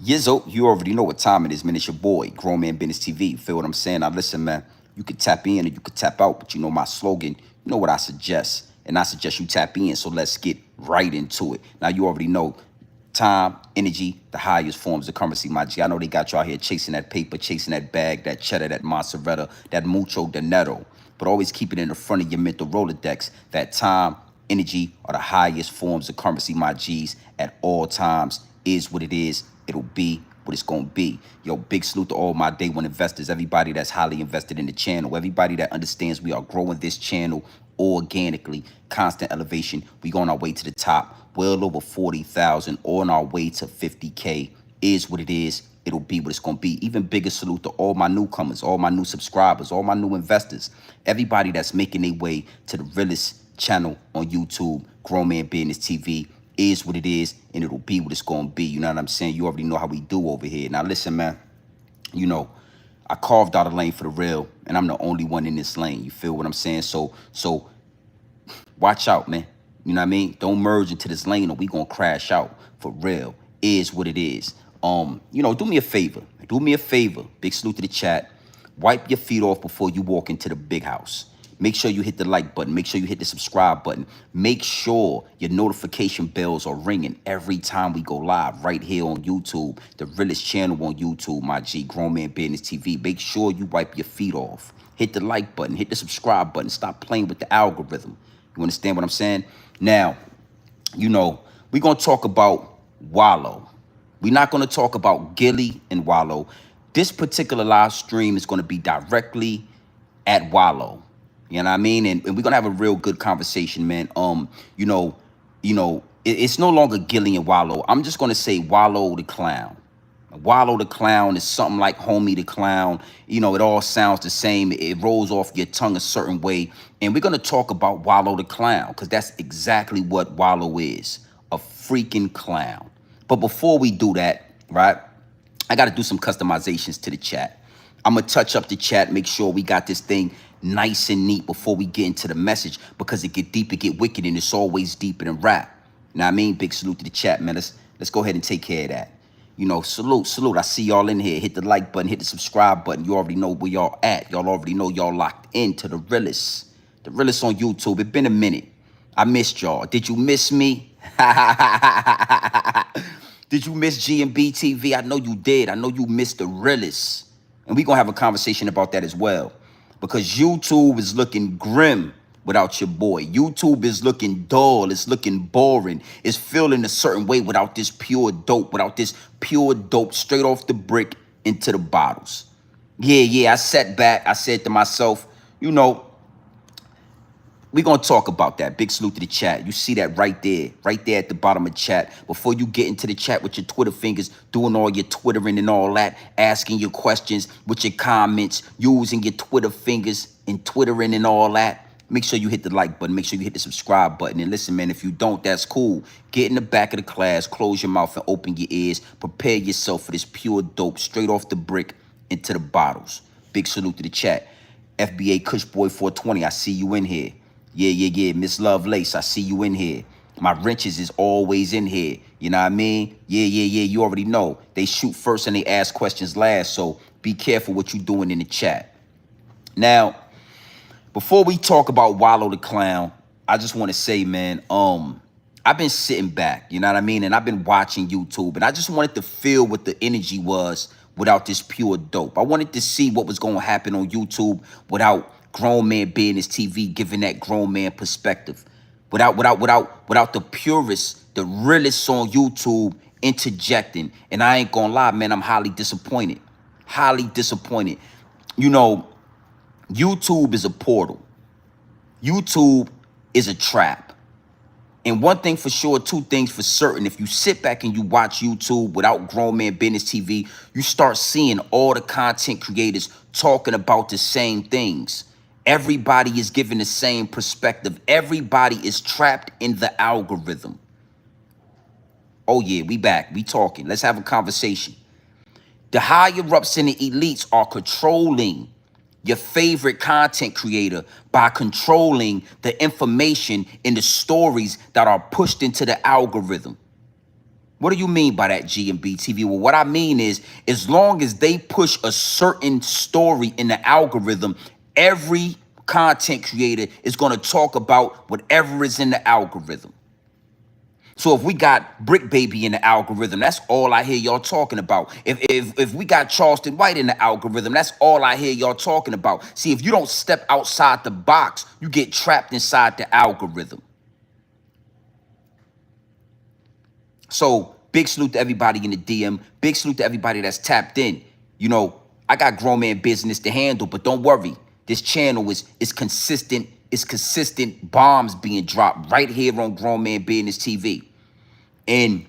Yizzo, you already know what time it is, man. It's your boy, Grown Man Business TV. Feel what I'm saying? Now listen, man. You could tap in or you could tap out, but you know my slogan. You know what I suggest, and I suggest you tap in. So let's get right into it. Now you already know time, energy, the highest forms of currency, my G. I know they got you out here chasing that paper, chasing that bag, that cheddar, that mozzarella, that mucho dinero. But always keep it in the front of your mental Rolodex. That time, energy are the highest forms of currency, my G's, at all times. Is what it is. It'll be what it's gonna be. Yo, big salute to all my day one investors, everybody that's highly invested in the channel, everybody that understands we are growing this channel organically, constant elevation. We on our way to the top, well over 40,000, on our way to 50K. Is what it is. It'll be what it's gonna be. Even bigger salute to all my newcomers, all my new subscribers, all my new investors, everybody that's making their way to the Realest channel on YouTube, Grown Man Business TV. Is what it is, and it'll be what it's gonna be. You know what I'm saying? You already know how we do over here. Now listen, man, you know, I carved out a lane for the real, and I'm the only one in this lane. You feel what I'm saying? So watch out, man. You know what I mean? Don't merge into this lane or we gonna crash out for real. Is what it is. Do me a favor. Do me a favor. Big salute to the chat. Wipe your feet off before you walk into the big house. Make sure you hit the like button. Make sure you hit the subscribe button. Make sure your notification bells are ringing every time we go live right here on YouTube, the Realest channel on YouTube, my G, Grown Man Business TV. Make sure you wipe your feet off. Hit the like button. Hit the subscribe button. Stop playing with the algorithm. You understand what I'm saying? Now, we're going to talk about Wallo. We're not going to talk about Gilly and Wallo. This particular live stream is going to be directly at Wallo. You know what I mean? And we're gonna have a real good conversation, man. It's no longer Gilly and Wallo. I'm just gonna say Wallo the clown. Wallo the clown is something like Homie the clown. It all sounds the same. It rolls off your tongue a certain way. And we're gonna talk about Wallo the clown, because that's exactly what Wallo is. A freaking clown. But before we do that, right, I gotta do some customizations to the chat. I'm gonna touch up the chat, make sure we got this thing nice and neat before we get into the message, because it get deep, it get wicked, and it's always deeper than rap. You know what I mean? Big salute to the chat, man. Let's go ahead and take care of that. Salute. I see y'all in here. Hit the like button, hit the subscribe button. You already know where y'all at. Y'all already know y'all locked into the Realest. The Realest on YouTube. It been a minute. I missed y'all. Did you miss me? Did you miss G&B TV? I know you did. I know you missed the Realest. And we're going to have a conversation about that as well. Because YouTube is looking grim without your boy. YouTube is looking dull. It's looking boring. It's feeling a certain way without this pure dope. Without this pure dope straight off the brick into the bottles. Yeah. I sat back. I said to myself, we're going to talk about that. Big salute to the chat. You see that right there at the bottom of chat. Before you get into the chat with your Twitter fingers, doing all your Twittering and all that, asking your questions with your comments, using your Twitter fingers and Twittering and all that, make sure you hit the like button. Make sure you hit the subscribe button. And listen, man, if you don't, that's cool. Get in the back of the class, close your mouth and open your ears. Prepare yourself for this pure dope straight off the brick into the bottles. Big salute to the chat. FBA Kush Boy 420, I see you in here. Yeah. Miss Lovelace, I see you in here. My wrenches is always in here. You know what I mean? Yeah. You already know. They shoot first and they ask questions last. So be careful what you're doing in the chat. Now, before we talk about Wallo the clown, I just want to say, man, I've been sitting back, you know what I mean? And I've been watching YouTube, and I just wanted to feel what the energy was without this pure dope. I wanted to see what was going to happen on YouTube without Grown Man Business TV giving that grown man perspective. Without the purists, the realists on YouTube interjecting. And I ain't gonna lie, man, I'm highly disappointed. Highly disappointed. YouTube is a portal. YouTube is a trap. And one thing for sure, two things for certain. If you sit back and you watch YouTube without Grown Man Business TV, you start seeing all the content creators talking about the same things. Everybody is giving the same perspective. Everybody is trapped in the algorithm. Oh yeah, we back. We talking. Let's have a conversation. The higher-ups and the elites are controlling your favorite content creator by controlling the information and the stories that are pushed into the algorithm. What do you mean by that, G and B TV? Well, what I mean is, as long as they push a certain story in the algorithm, every content creator is going to talk about whatever is in the algorithm. So if we got Brick Baby in the algorithm, that's all I hear y'all talking about. If we got Charleston White in the algorithm, that's all I hear y'all talking about. See, if you don't step outside the box, you get trapped inside the algorithm. So big salute to everybody in the DM. Big salute to everybody that's tapped in. You know, I got grown man business to handle, but don't worry. This channel is consistent. It's consistent bombs being dropped right here on Grown Man Business TV. And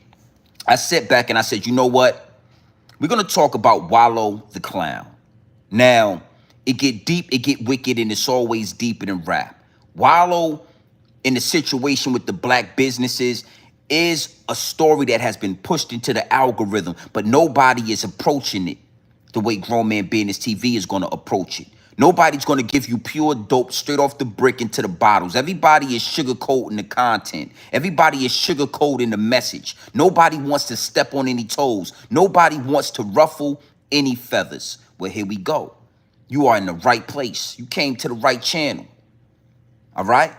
I sat back and I said, you know what? We're going to talk about Wallo the Clown. Now, it get deep, it get wicked, and it's always deeper than rap. Wallo, in the situation with the black businesses, is a story that has been pushed into the algorithm, but nobody is approaching it the way Grown Man Business TV is going to approach it. Nobody's going to give you pure dope straight off the brick into the bottles. Everybody is sugarcoating the content. Everybody is sugarcoating the message. Nobody wants to step on any toes. Nobody wants to ruffle any feathers. Well, here we go. You are in the right place. You came to the right channel. All right?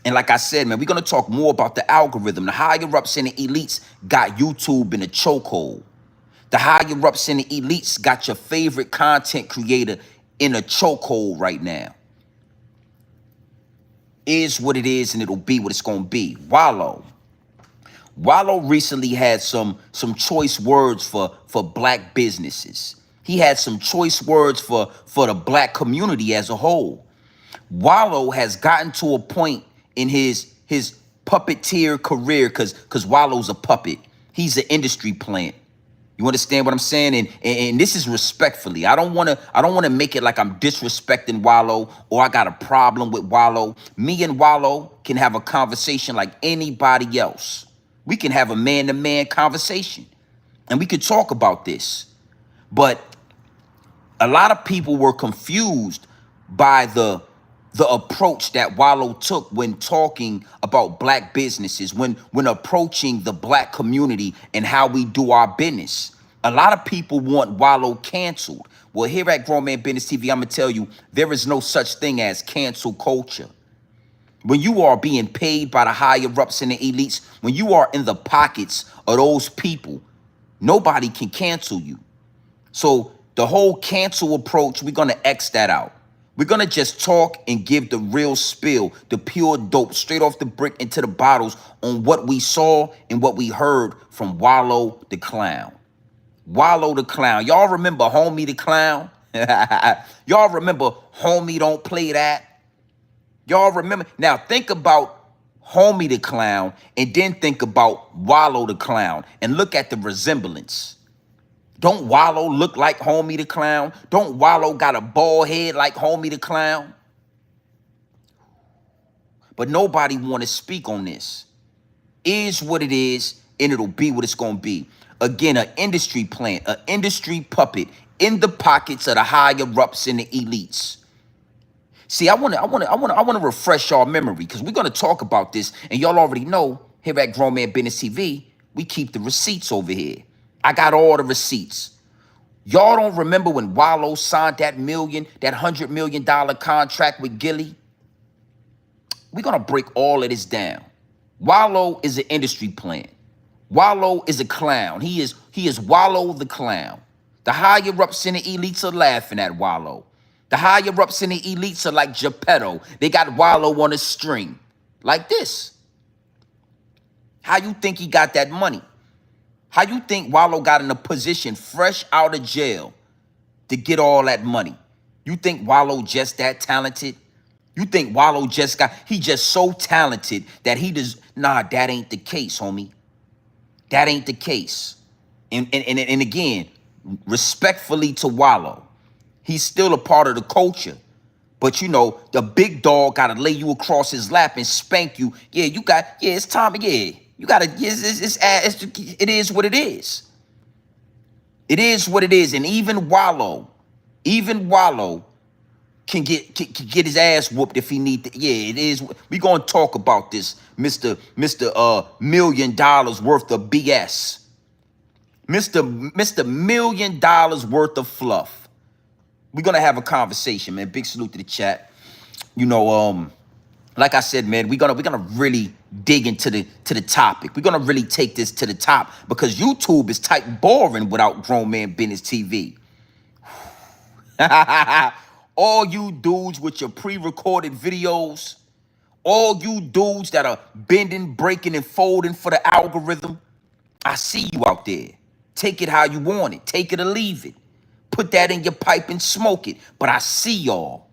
And like I said, man, we're going to talk more about the algorithm. The higher-ups and the elites got YouTube in a chokehold. The higher-ups and the elites got your favorite content creator in a chokehold right now. Is what it is, and it'll be what it's going to be. Wallo. Wallo recently had some choice words for black businesses. He had some choice words for the black community as a whole. Wallo has gotten to a point in his puppeteer career, because Wallo's a puppet. He's an industry plant. You understand what I'm saying? And this is respectfully. I don't want to make it like I'm disrespecting Wallo or I got a problem with Wallo. Me and Wallo can have a conversation like anybody else. We can have a man-to-man conversation, and we could talk about this. But a lot of people were confused by the approach that Wallo took when talking about black businesses, when approaching the black community and how we do our business. A lot of people want Wallo canceled. Well, here at Grown Man Business TV, I'm going to tell you, there is no such thing as cancel culture. When you are being paid by the higher-ups and the elites, when you are in the pockets of those people, nobody can cancel you. So the whole cancel approach, we're going to X that out. We're going to just talk and give the real spill, the pure dope, straight off the brick into the bottles on what we saw and what we heard from Wallo the Clown. Wallo the Clown. Y'all remember Homie the Clown? Y'all remember Homie Don't Play That? Y'all remember? Now think about Homie the Clown and then think about Wallo the Clown and look at the resemblance. Don't Wallo look like Homie the Clown? Don't Wallo got a bald head like Homie the Clown? But nobody want to speak on this. Is what it is, and it'll be what it's going to be. Again, an industry plant, an industry puppet in the pockets of the higher-ups and the elites. See, I want to refresh y'all memory, because we're going to talk about this, and y'all already know here at Grown Man Business TV, we keep the receipts over here. I got all the receipts. Y'all don't remember when Wallo signed that $100 million contract with Gilly? We're going to break all of this down. Wallo is an industry plant. Wallo is a clown. He is Wallo the Clown. The higher-ups and the elites are laughing at Wallo. The higher-ups and the elites are like Geppetto. They got Wallo on a string. Like this. How you think he got that money? How you think Wallo got in a position fresh out of jail to get all that money? You think Wallo just that talented? You think Wallo he just so talented that he does, nah, that ain't the case, homie. That ain't the case. And again, respectfully to Wallo, he's still a part of the culture. But you know, the big dog gotta lay you across his lap and spank you. Yeah, it's time, yeah. You gotta, it is what it is. It is what it is. And even Wallo can get his ass whooped if he need to. Yeah, it is. We gonna talk about this, Mr. $1 million worth of BS. Mr. $1 million worth of fluff. We're gonna have a conversation, man. Big salute to the chat. You know, like I said, man, we're gonna really dig into the topic. We're gonna really take this to the top because YouTube is type boring without Grown Man Business TV. All you dudes with your pre-recorded videos, all you dudes that are bending, breaking, and folding for the algorithm, I see you out there. Take it how you want it. Take it or leave it. Put that in your pipe and smoke it. But I see y'all.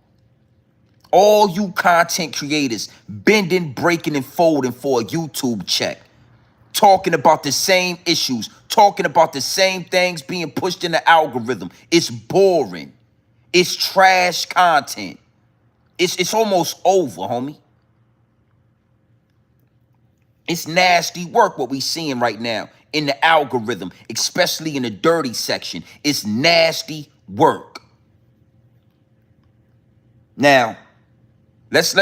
All you content creators bending, breaking, and folding for a YouTube check. Talking about the same issues. Talking about the same things being pushed in the algorithm. It's boring. It's trash content. It's almost over, homie. It's nasty work what we seeing right now in the algorithm, especially in the dirty section. It's nasty work. Now, let's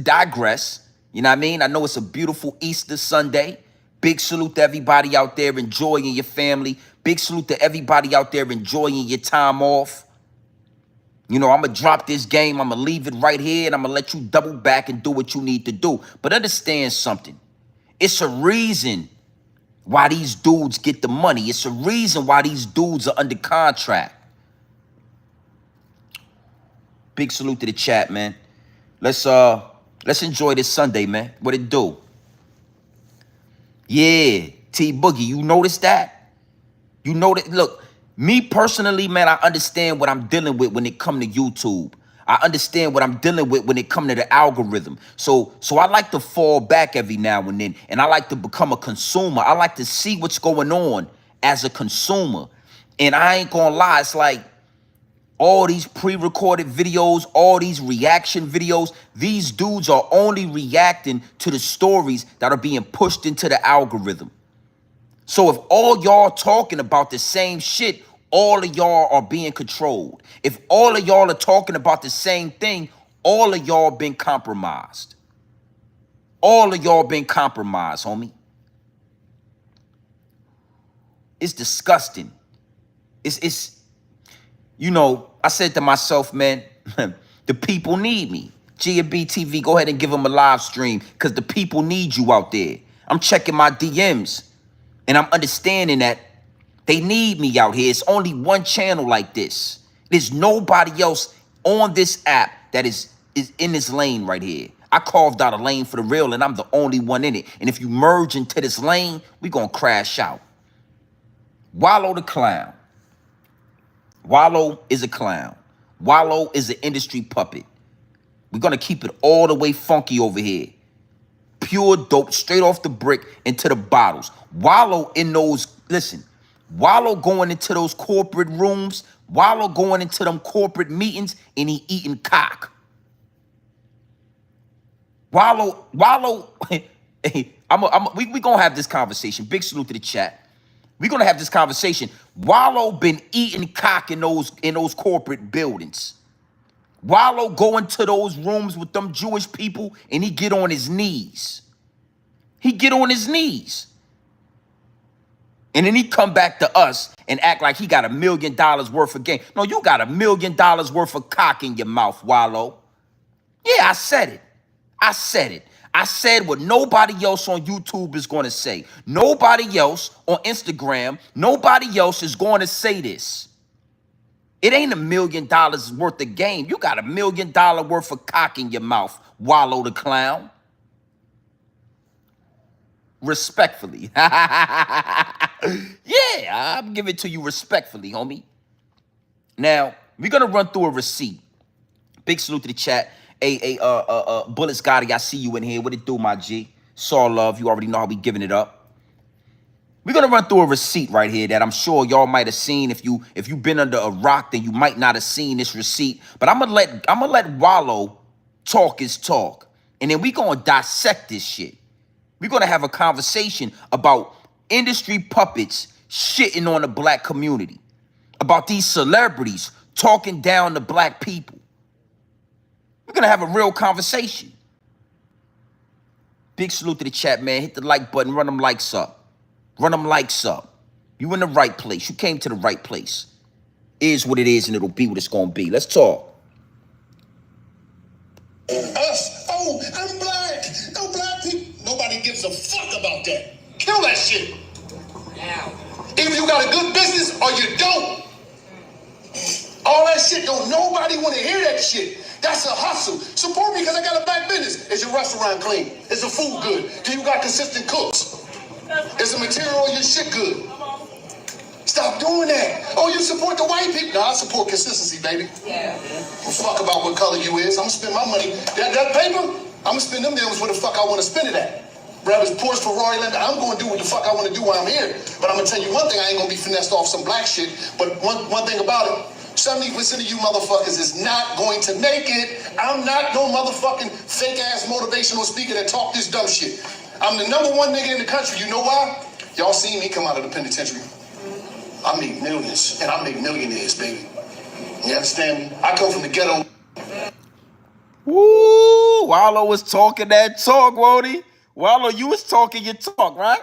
digress. You know what I mean? I know it's a beautiful Easter Sunday. Big salute to everybody out there enjoying your family. Big salute to everybody out there enjoying your time off. You know, I'm going to drop this game. I'm going to leave it right here, and I'm going to let you double back and do what you need to do. But understand something. It's a reason why these dudes get the money. It's a reason why these dudes are under contract. Big salute to the chat, man. Let's enjoy this Sunday, man. What it do? Yeah, T Boogie, you notice that? You know that? Look, me personally, man, I understand what I'm dealing with when it come to YouTube. I understand what I'm dealing with when it come to the algorithm. So I like to fall back every now and then, and I like to become a consumer. I like to see what's going on as a consumer. And I ain't gonna lie, it's like all these pre-recorded videos, all these reaction videos, these dudes are only reacting to the stories that are being pushed into the algorithm. So if all y'all talking about the same shit, all of y'all are being controlled. If all of y'all are talking about the same thing, all of y'all been compromised. All of y'all been compromised, homie. It's disgusting. It's you know, I said to myself, man, the people need me. G&B TV, go ahead and give them a live stream because the people need you out there. I'm checking my DMs. And I'm understanding that they need me out here. It's only one channel like this. There's nobody else on this app that is in this lane right here. I carved out a lane for the real, and I'm the only one in it. And if you merge into this lane, we're going to crash out. Wallo the clown. Wallo is a clown. Wallo is an industry puppet. We're going to keep it all the way funky over here. Pure dope, straight off the brick into the bottles. Wallo in those, listen, Wallo going into those corporate rooms, Wallo going into them corporate meetings, and he eating cock. Wallo, we gonna have this conversation. Big salute to the chat. We're gonna have this conversation. Wallo been eating cock in those corporate buildings. Wallo go into those rooms with them Jewish people and he get on his knees. He get on his knees. And then he come back to us and act like he got $1 million worth of game. No, you got $1 million worth of cock in your mouth, Wallo. Yeah, I said it. I said it. I said what nobody else on YouTube is going to say. Nobody else on Instagram, nobody else is going to say this. It ain't $1 million worth of game. You got $1 million worth of cock in your mouth, Wallo the clown. Respectfully. Yeah, I'm giving it to you respectfully, homie. Now, we're going to run through a receipt. Big salute to the chat. Bullets Gotti, I see you in here. What it do, my G? Saw love. You already know how we giving it up. We're gonna run through a receipt right here that I'm sure y'all might have seen. If you've been under a rock, then you might not have seen this receipt. But I'm gonna let Wallo talk his talk, and then we gonna dissect this shit. We're gonna have a conversation about industry puppets shitting on the black community, about these celebrities talking down to black people. We're gonna have a real conversation. Big salute to the chat, man. Hit the like button, run them likes up. Run them likes up. You in the right place. You came to the right place. Is what it is, and it'll be what it's gonna be. Let's talk. Us. Oh, I'm black. No black people. Nobody gives a fuck about that. Kill that shit. Now. Either you got a good business or you don't. All that shit, don't nobody want to hear that shit. That's a hustle. Support me because I got a black business. Is your restaurant clean? Is the food good? Do you got consistent cooks? Is the material on your shit good? Stop doing that. Oh, you support the white people? No, I support consistency, baby. Yeah. Well, fuck about what color you is. I'm gonna spend my money. That paper, I'm gonna spend them deals where the fuck I want to spend it at. Whether it's Porsche, Ferrari, Lambo, I'm gonna do what the fuck I want to do while I'm here. But I'm gonna tell you one thing, I ain't gonna be finessed off some black shit. But one thing about it, 70% of you motherfuckers is not going to make it. I'm not no motherfucking fake ass motivational speaker that talk this dumb shit. I'm the number one nigga in the country. You know why? Y'all seen me come out of the penitentiary. I make millions, and I make millionaires, baby. You understand me? I come from the ghetto. Woo! Wallo was talking that talk, Wody. Wallo, you was talking your talk, right?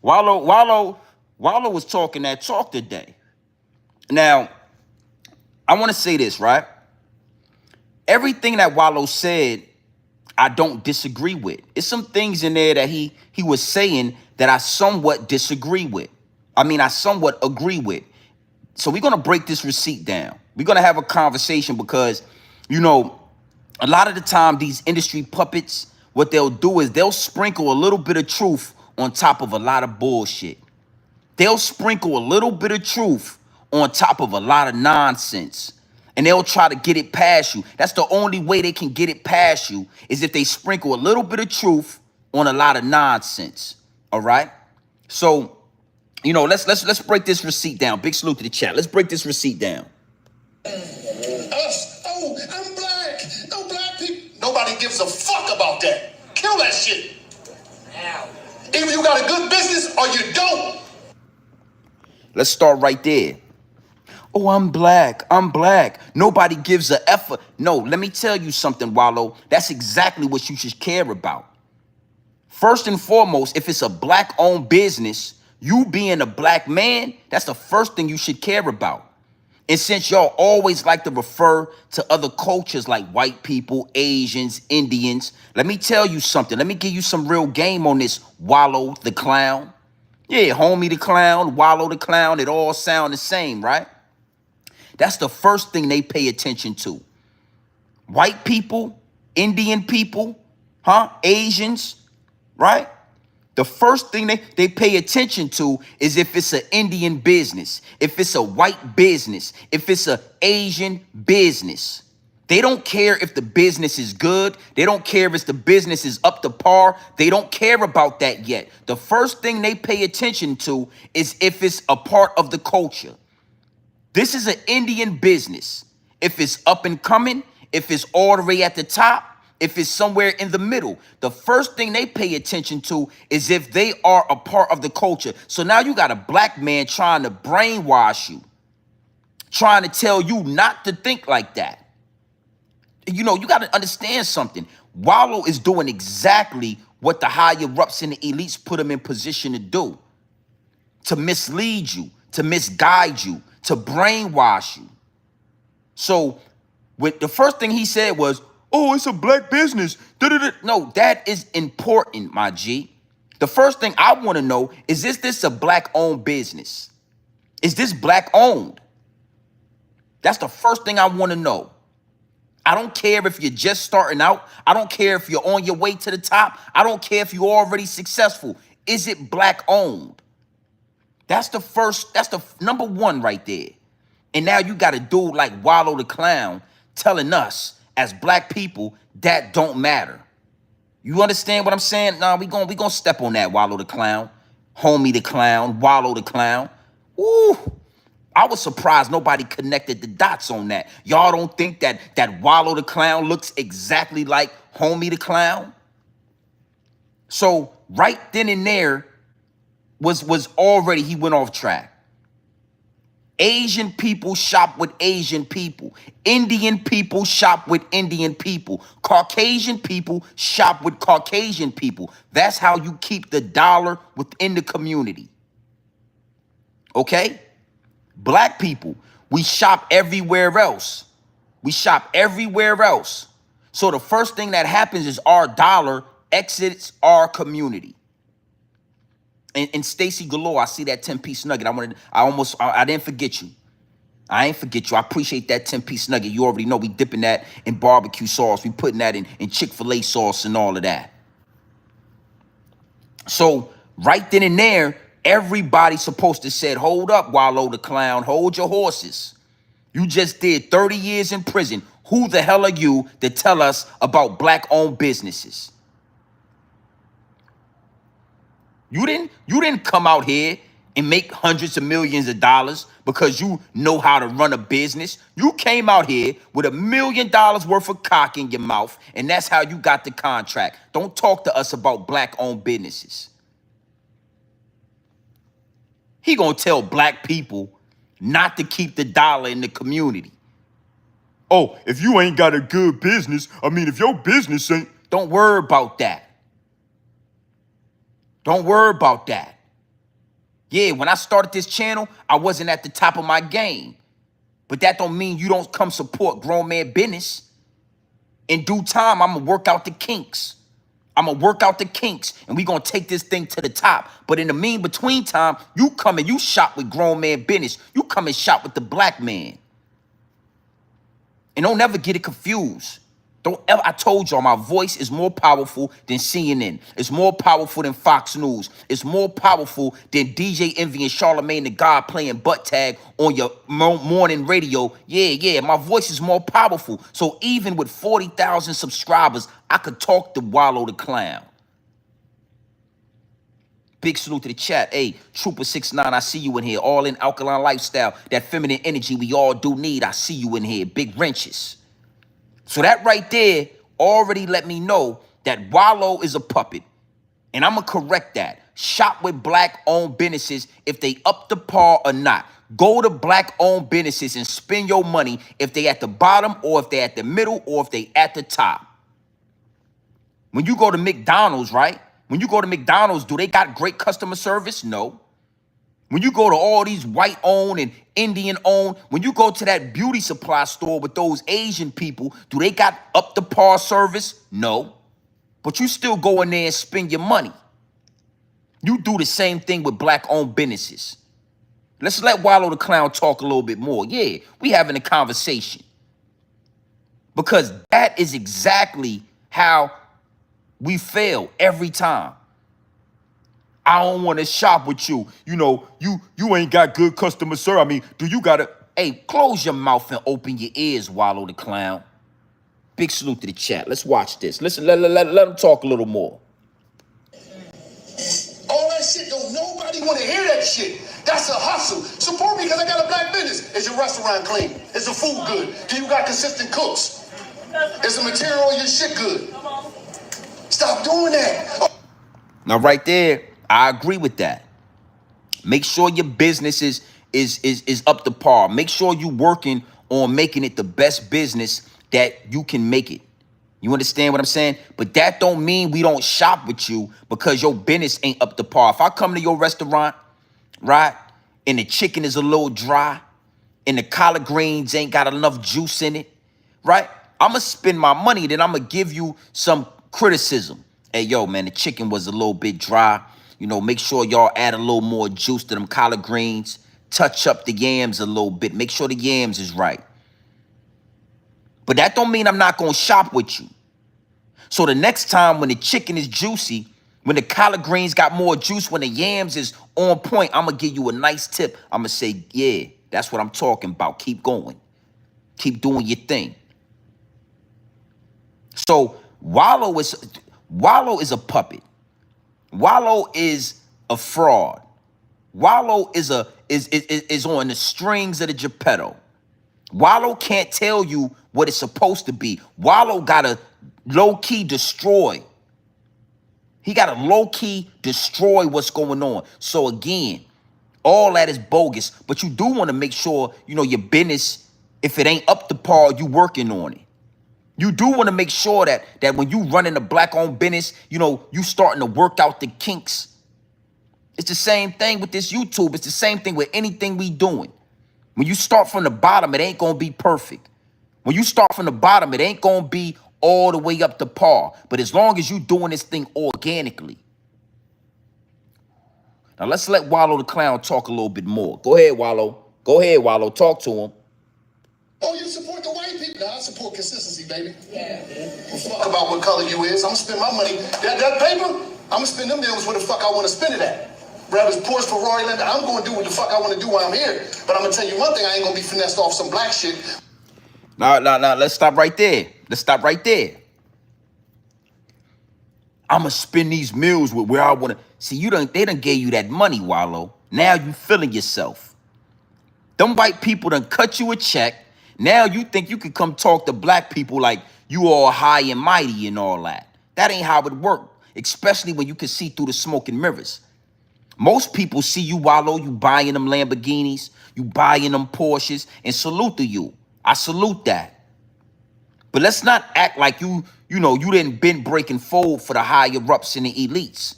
Wallo was talking that talk today. Now, I want to say this, right? Everything that Wallo said, I don't disagree with. It's some things in there that he was saying that I somewhat disagree with. I somewhat agree with. So we're going to break this receipt down. We're going to have a conversation because, you know, a lot of the time these industry puppets, what they'll do is they'll sprinkle a little bit of truth on top of a lot of bullshit. They'll sprinkle a little bit of truth on top of a lot of nonsense. And they'll try to get it past you. That's the only way they can get it past you is if they sprinkle a little bit of truth on a lot of nonsense. All right? So, you know, let's break this receipt down. Big salute to the chat. Let's break this receipt down. Us. Oh, I'm black. No black people. Nobody gives a fuck about that. Kill that shit. Now. Either you got a good business or you don't. Let's start right there. Oh, I'm black. I'm black. Nobody gives a effort. No, let me tell you something, Wallo. That's exactly what you should care about. First and foremost, if it's a black-owned business, you being a black man, that's the first thing you should care about. And since y'all always like to refer to other cultures like white people, Asians, Indians, let me tell you something. Let me give you some real game on this, Wallo the clown. Yeah, homie the clown, Wallo the clown, it all sound the same, right? That's the first thing they pay attention to. White people, Indian people, Asians, right? The first thing they pay attention to is if it's an Indian business, if it's a white business, if it's an Asian business. They don't care if the business is good. They don't care if the business is up to par. They don't care about that yet. The first thing they pay attention to is if it's a part of the culture. This is an Indian business. If it's up and coming, if it's all the way at the top, if it's somewhere in the middle, the first thing they pay attention to is if they are a part of the culture. So now you got a black man trying to brainwash you, trying to tell you not to think like that. You know, you got to understand something. Wallo is doing exactly what the higher-ups and the elites put him in position to do, to mislead you, to misguide you, to brainwash you. So with the first thing he said was, oh, it's a black business. Da-da-da. No, that is important, my G. The first thing I want to know is this a black-owned business? Is this black-owned? That's the first thing I want to know. I don't care if you're just starting out. I don't care if you're on your way to the top. I don't care if you're already successful. Is it black-owned? That's the number one right there. And now you got a dude like Wallo the clown telling us as black people that don't matter. You understand what I'm saying? Nah, we gonna step on that, Wallo the clown, homie the clown, Wallo the clown. Ooh, I was surprised nobody connected the dots on that. Y'all don't think that Wallo the clown looks exactly like homie the clown? So right then and there was already he went off track. Asian people shop with Asian people. Indian people shop with Indian people. Caucasian people shop with Caucasian people. That's how you keep the dollar within the community. Okay? Black people, we shop everywhere else. We shop everywhere else. So the first thing that happens is our dollar exits our community. And Stacy Galore, I see that 10-piece nugget. I didn't forget you. I ain't forget you. I appreciate that 10-piece nugget. You already know we dipping that in barbecue sauce. We putting that in Chick-fil-A sauce and all of that. So right then and there, everybody's supposed to say, hold up, Wallo the clown, hold your horses. You just did 30 years in prison. Who the hell are you to tell us about black-owned businesses? You didn't come out here and make hundreds of millions of dollars because you know how to run a business. You came out here with $1 million worth of cock in your mouth, and that's how you got the contract. Don't talk to us about black-owned businesses. He gonna tell black people not to keep the dollar in the community. Oh, if you ain't got a good business, if your business ain't... Don't worry about that. Don't worry about that. Yeah, when I started this channel, I wasn't at the top of my game. But that don't mean you don't come support grown man business. In due time, I'm going to work out the kinks. And we going to take this thing to the top. But in the between time, you come and you shop with grown man business. You come and shop with the black man. And don't ever get it confused. Don't ever, I told y'all my voice is more powerful than CNN. It's more powerful than Fox News. It's more powerful than DJ Envy and Charlamagne the God playing butt tag on your morning radio. Yeah, my voice is more powerful. So even with 40,000 subscribers, I could talk to Wallo the clown. Big salute to the chat. Hey, Trooper69, I see you in here. All in alkaline lifestyle. That feminine energy we all do need. I see you in here. Big wrenches. So that right there already let me know that Wallo is a puppet. And I'm going to correct that. Shop with black-owned businesses if they up to par or not. Go to black-owned businesses and spend your money if they at the bottom or if they at the middle or if they at the top. When you go to McDonald's, right? When you go to McDonald's, do they got great customer service? No. When you go to all these white-owned and Indian-owned, when you go to that beauty supply store with those Asian people, do they got up-to-par service? No. But you still go in there and spend your money. You do the same thing with black-owned businesses. Let's let Wallo the clown talk a little bit more. Yeah, we having a conversation. Because that is exactly how we fail every time. I don't want to shop with you. You ain't got good customer service. Do you got to... Hey, close your mouth and open your ears, Wallo the clown. Big salute to the chat. Let's watch this. Listen, let him talk a little more. All that shit, don't nobody want to hear that shit. That's a hustle. Support me because I got a black business. Is your restaurant clean? Is the food good? Do you got consistent cooks? Is the material on your shit good? Stop doing that. Now, right there, I agree with that. Make sure your business is up to par. Make sure you working on making it the best business that you can make it. You understand what I'm saying? But that don't mean we don't shop with you because your business ain't up to par. If I come to your restaurant, right, and the chicken is a little dry and the collard greens ain't got enough juice in it, right, I'm going to spend my money. Then I'm going to give you some criticism. Hey, yo, man, the chicken was a little bit dry. Make sure y'all add a little more juice to them collard greens. Touch up the yams a little bit. Make sure the yams is right. But that don't mean I'm not going to shop with you. So the next time when the chicken is juicy, when the collard greens got more juice, when the yams is on point, I'm going to give you a nice tip. I'm going to say, yeah, that's what I'm talking about. Keep going. Keep doing your thing. So Wallo is a puppet. Wallo is a fraud. Wallo is on the strings of the Geppetto. Wallo can't tell you what it's supposed to be. Wallo gotta low-key destroy. He gotta low-key destroy what's going on. So again, All that is bogus, but you do want to make sure, your business, if it ain't up to par, you working on it. You do want to make sure that when you running a black-owned business, you starting to work out the kinks. It's the same thing with this YouTube. It's the same thing with anything we doing. When you start from the bottom, it ain't going to be perfect. When you start from the bottom, it ain't going to be all the way up to par. But as long as you doing this thing organically. Now, let's let Wallo the Clown talk a little bit more. Go ahead, Wallo. Go ahead, Wallo. Talk to him. Oh, you support the white people? No, I support consistency, baby. Yeah. Fuck about what color you is. I'm gonna spend my money. That paper, I'm gonna spend them bills where the fuck I want to spend it at. Whether it's Porsche, Ferrari, Lambo, I'm gonna do what the fuck I want to do while I'm here. But I'm gonna tell you one thing: I ain't gonna be finessed off some black shit. No. Let's stop right there. I'm gonna spend these meals with where I want to. See, they done gave you that money, Wallo. Now you feeling yourself. Them white people done cut you a check. Now you think you can come talk to black people like you all high and mighty and all that. That ain't how it work, especially when you can see through the smoke and mirrors. Most people see you, Wallo, you buying them Lamborghinis, you buying them Porsches, and salute to you. I salute that. But let's not act like you didn't been breaking fold for the higher ups and the elites.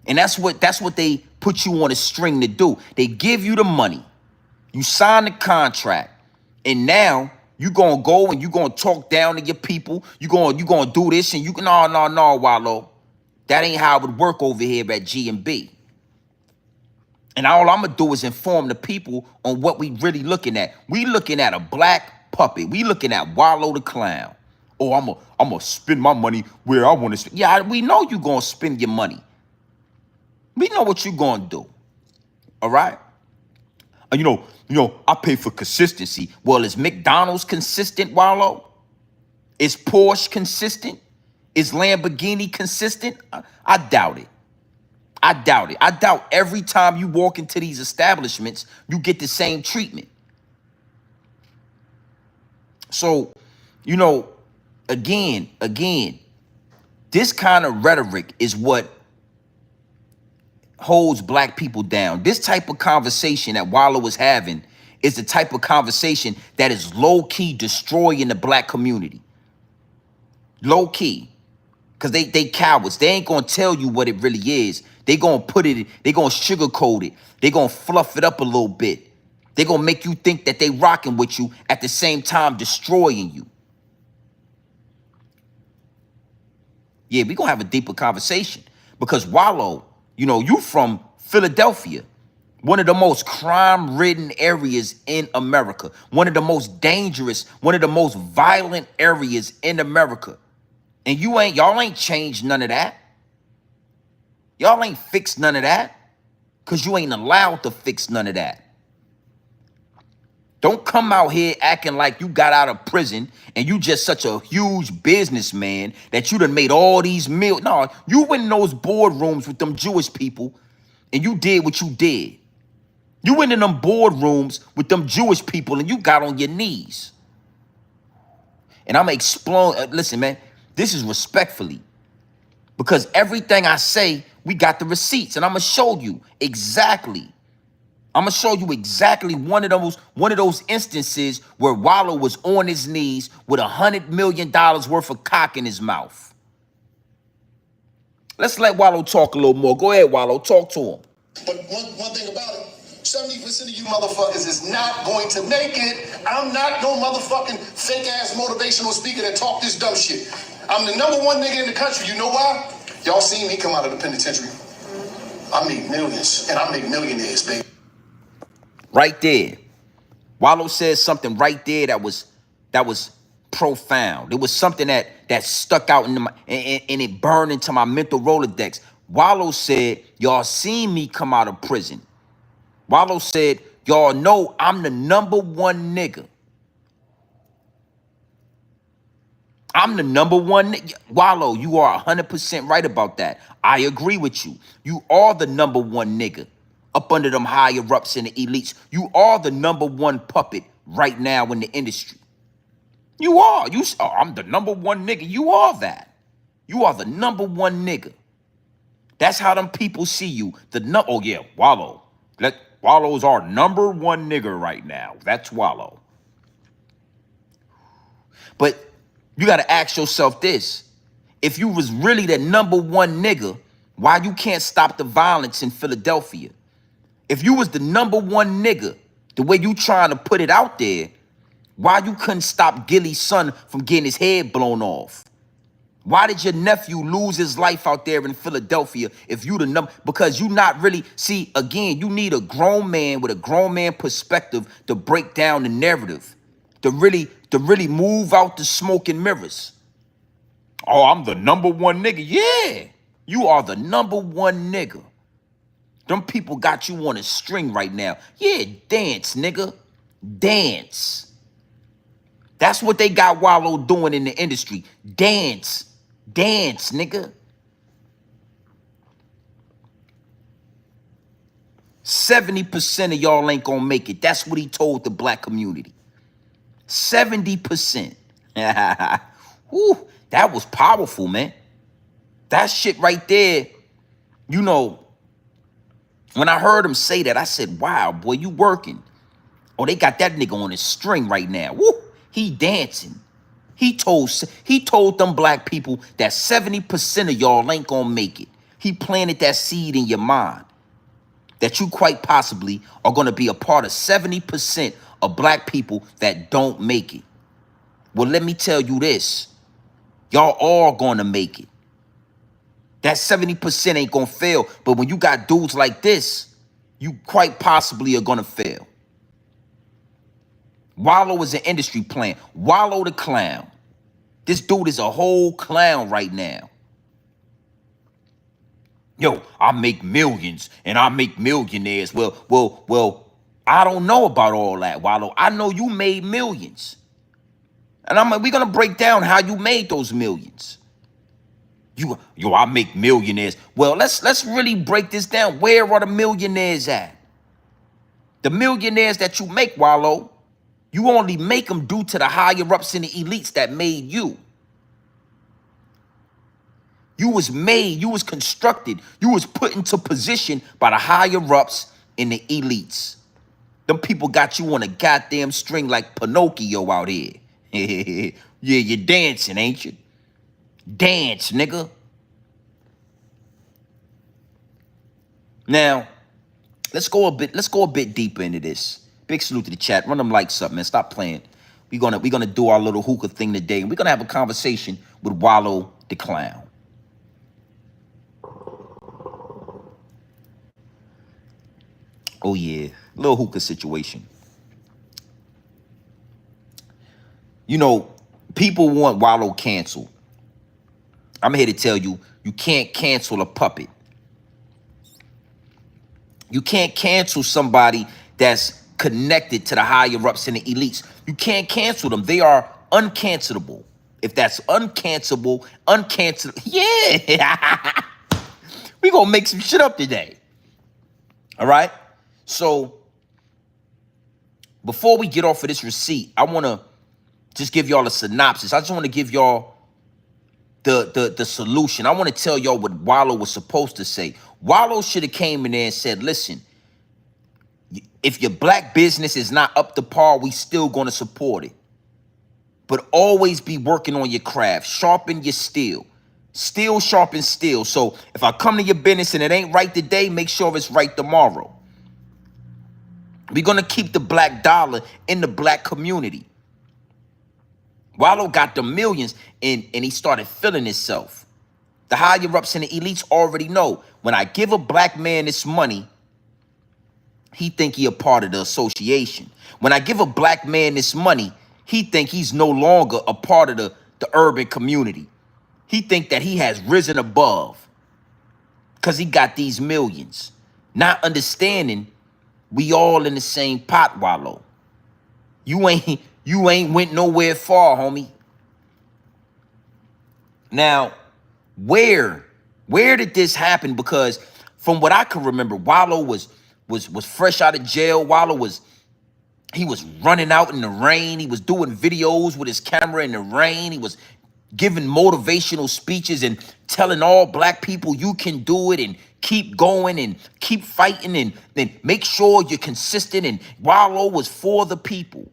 And that's what they put you on a string to do. They give you the money. You sign the contract. And now you gonna go and you gonna talk down to your people. You gonna do this and no, Wallo. That ain't how it would work over here at G&B. And all I'm gonna do is inform the people on what we really looking at. We looking at a black puppet. We looking at Wallo the Clown. Oh, I'm gonna spend my money where I want to spend. Yeah, we know you gonna spend your money. We know what you gonna do. All right? I pay for consistency. Well, is McDonald's consistent, Wallo? Is Porsche consistent? Is Lamborghini consistent? I doubt it. I doubt every time you walk into these establishments, you get the same treatment. So, again, this kind of rhetoric is what holds black people down. This type of conversation that Wallo was having is the type of conversation that is low-key destroying the black community. Low-key. Because they cowards. They ain't going to tell you what it really is. They going to they going to sugarcoat it. They going to fluff it up a little bit. They going to make you think that they rocking with you at the same time destroying you. Yeah, we going to have a deeper conversation. Because Wallo, you from Philadelphia, one of the most crime-ridden areas in America, one of the most dangerous, one of the most violent areas in America. And y'all ain't changed none of that. Y'all ain't fixed none of that because you ain't allowed to fix none of that. Don't come out here acting like you got out of prison and you just such a huge businessman that you done made all these meals. No, you went in those boardrooms with them Jewish people and you did what you did. You went in them boardrooms with them Jewish people and you got on your knees. And I'm going to explode. Listen, man, this is respectfully. Because everything I say, we got the receipts. And I'm going to show you exactly. I'm going to show you exactly one of those instances where Wallo was on his knees with $100 million worth of cock in his mouth. Let's let Wallo talk a little more. Go ahead, Wallo. Talk to him. But one thing about it, 70% of you motherfuckers is not going to make it. I'm not no motherfucking fake-ass motivational speaker that talk this dumb shit. I'm the #1 nigga in the country. You know why? Y'all seen me come out of the penitentiary. I make millions, and I make millionaires, baby. Right there. Wallo said something right there that was profound. It was something that stuck out and it burned into my mental Rolodex. Wallo said, y'all seen me come out of prison. Wallo said, y'all know I'm the #1 nigga. I'm the #1 nigga. Wallo, you are 100% right about that. I agree with you. You are the #1 nigga. Up under them higher ups and the elites. You are the #1 puppet right now in the industry. You are. I'm the #1 nigga. You are that. You are the #1 nigga. That's how them people see you. Oh yeah, Wallo. Wallo's our #1 nigger right now. That's Wallo. But you got to ask yourself this. If you was really the #1 nigga, why you can't stop the violence in Philadelphia? If you was the #1 nigga, the way you trying to put it out there, why you couldn't stop Gilly's son from getting his head blown off? Why did your nephew lose his life out there in Philadelphia if you the number? Because you not really, see, again, you need a grown man with a grown man perspective to break down the narrative, to really move out the smoke and mirrors. Oh, I'm the #1 nigga. Yeah, you are the #1 nigga. Them people got you on a string right now. Yeah, dance, nigga. Dance. That's what they got Wallo doing in the industry. Dance. Dance, nigga. 70% of y'all ain't gonna make it. That's what he told the black community. 70%. Whew, that was powerful, man. That shit right there, you know, when I heard him say that, I said, wow, boy, you working. Oh, they got that nigga on his string right now. Woo, he dancing. He told them black people that 70% of y'all ain't gonna make it. He planted that seed in your mind that you quite possibly are gonna be a part of 70% of black people that don't make it. Well, let me tell you this. Y'all all gonna make it. That 70% ain't gonna fail. But when you got dudes like this, you quite possibly are gonna fail. Wallo is an industry plant. Wallo the clown. This dude is a whole clown right now. Yo, I make millions and I make millionaires. Well, I don't know about all that, Wallo. I know you made millions. And we're gonna break down how you made those millions. I make millionaires. Well, let's really break this down. Where are the millionaires at? The millionaires that you make, Wallo, you only make them due to the higher ups and the elites that made you. You was made, you was constructed, you was put into position by the higher ups and the elites. Them people got you on a goddamn string like Pinocchio out here. Yeah, you're dancing, ain't you? Dance, nigga. Now, let's go a bit deeper into this. Big salute to the chat. Run them likes up, man. Stop playing. We're gonna do our little hookah thing today, and we're gonna have a conversation with Wallo the clown. Oh yeah, little hookah situation. You know, people want Wallo canceled. I'm here to tell you, you can't cancel a puppet. You can't cancel somebody that's connected to the higher ups and the elites. You can't cancel them. They are uncancelable. If that's uncancelable, yeah. We gonna make some shit up today. All right? So, before we get off of this receipt, I want to just give y'all a synopsis. I just want to give y'all the solution. I want to tell y'all what Wallo was supposed to say. Wallo should have came in there and said, listen, if your black business is not up to par, we still going to support it. But always be working on your craft. Sharpen your steel. Steel sharpens steel. So if I come to your business and it ain't right today, make sure it's right tomorrow. We're going to keep the black dollar in the black community. Wallo got the millions and he started feeling himself. The higher ups and the elites already know when I give a black man this money, he think he a part of the association. When I give a black man this money, he think he's no longer a part of the urban community. He think that he has risen above because he got these millions. Not understanding we all in the same pot, Wallo. You ain't went nowhere far, homie. Now, where did this happen? Because from what I can remember, Wallo was fresh out of jail. Wallo was running out in the rain. He was doing videos with his camera in the rain. He was giving motivational speeches and telling all black people you can do it and keep going and keep fighting and make sure you're consistent. And Wallo was for the people.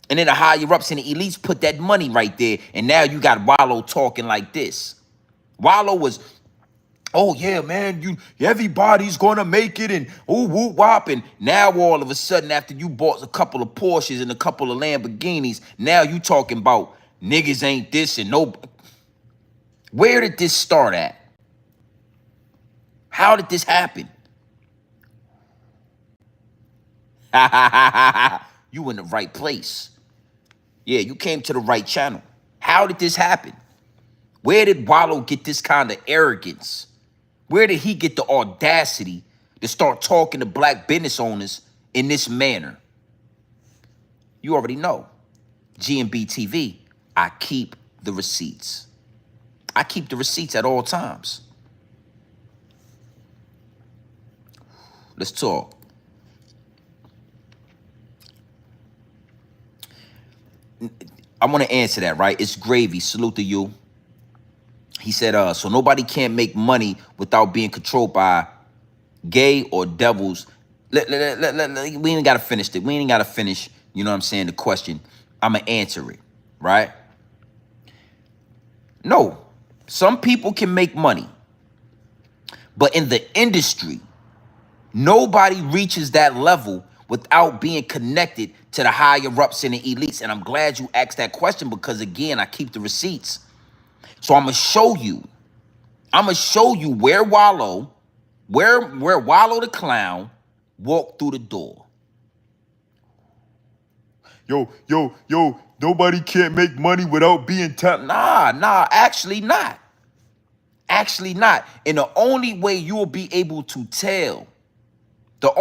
And then the higher ups and the elites put that money right there. And now you got Wallo talking like this. Wallo was, oh yeah, man, everybody's gonna make it and ooh woo wop. And now all of a sudden, after you bought a couple of Porsches and a couple of Lamborghinis, now you talking about niggas ain't this and no. Where did this start at? How did this happen? You in the right place. Yeah, you came to the right channel. How did this happen? Where did Wallo get this kind of arrogance? Where did he get the audacity to start talking to black business owners in this manner? You already know. GMB TV, I keep the receipts. I keep the receipts at all times. Let's talk. I want to answer that, right? It's Gravy. Salute to you. He said, so nobody can't make money without being controlled by gay or devils. We ain't got to finish it. We ain't got to finish, you know what I'm saying, the question. I'm going to answer it, right? No, some people can make money. But in the industry, nobody reaches that level without being connected to the higher ups and the elites. And I'm glad you asked that question because, again, I keep the receipts. So I'm going to show you. I'm going to show you where Wallo the clown walked through the door. Yo, nobody can't make money without being talented. Nah, actually not. Actually not. And the only way you'll be able to tell, if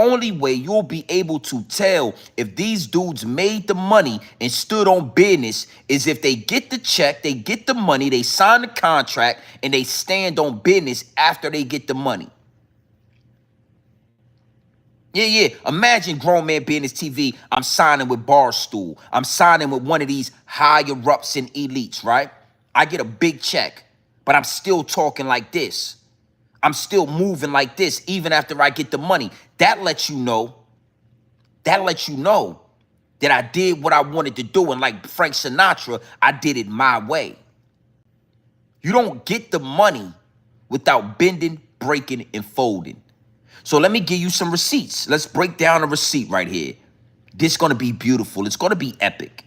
these dudes made the money and stood on business is if they get the check, they get the money, they sign the contract, and they stand on business after they get the money. Yeah. Imagine Grown Man Business TV. I'm signing with Barstool. I'm signing with one of these higher ups and elites, right? I get a big check, but I'm still talking like this. I'm still moving like this even after I get the money. That lets you know that I did what I wanted to do. And like Frank Sinatra, I did it my way. You don't get the money without bending, breaking, and folding. So let me give you some receipts. Let's break down a receipt right here. This is going to be beautiful. It's going to be epic.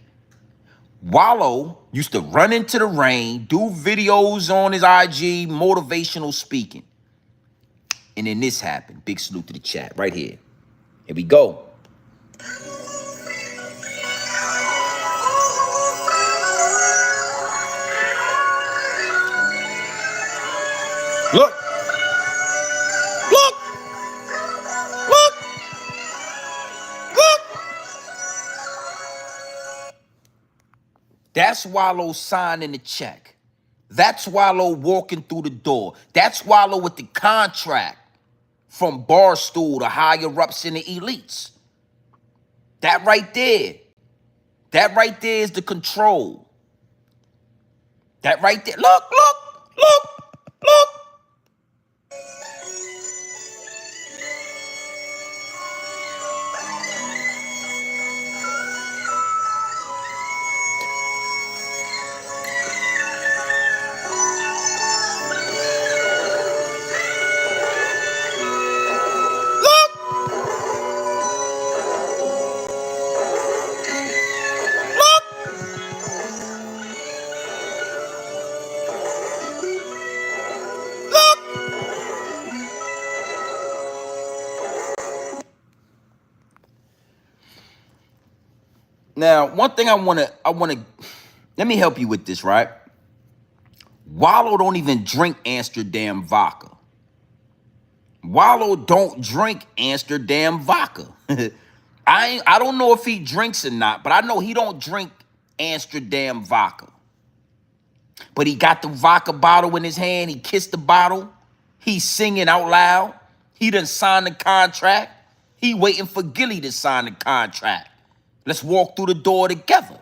Wallo used to run into the rain, do videos on his IG, motivational speaking. And then this happened. Big salute to the chat right here. Here we go. Look. That's Wallo signing the check. That's Wallo walking through the door. That's Wallo with the contract from Barstool to higher ups and the elites. That right there is the control. That right there. Look. Now, one thing I wanna let me help you with this, right? Wallo don't even drink Amsterdam vodka. Wallo don't drink Amsterdam vodka. I don't know if he drinks or not, but I know he don't drink Amsterdam vodka. But he got the vodka bottle in his hand. He kissed the bottle. He's singing out loud. He done signed the contract. He waiting for Gilly to sign the contract. Let's walk through the door together.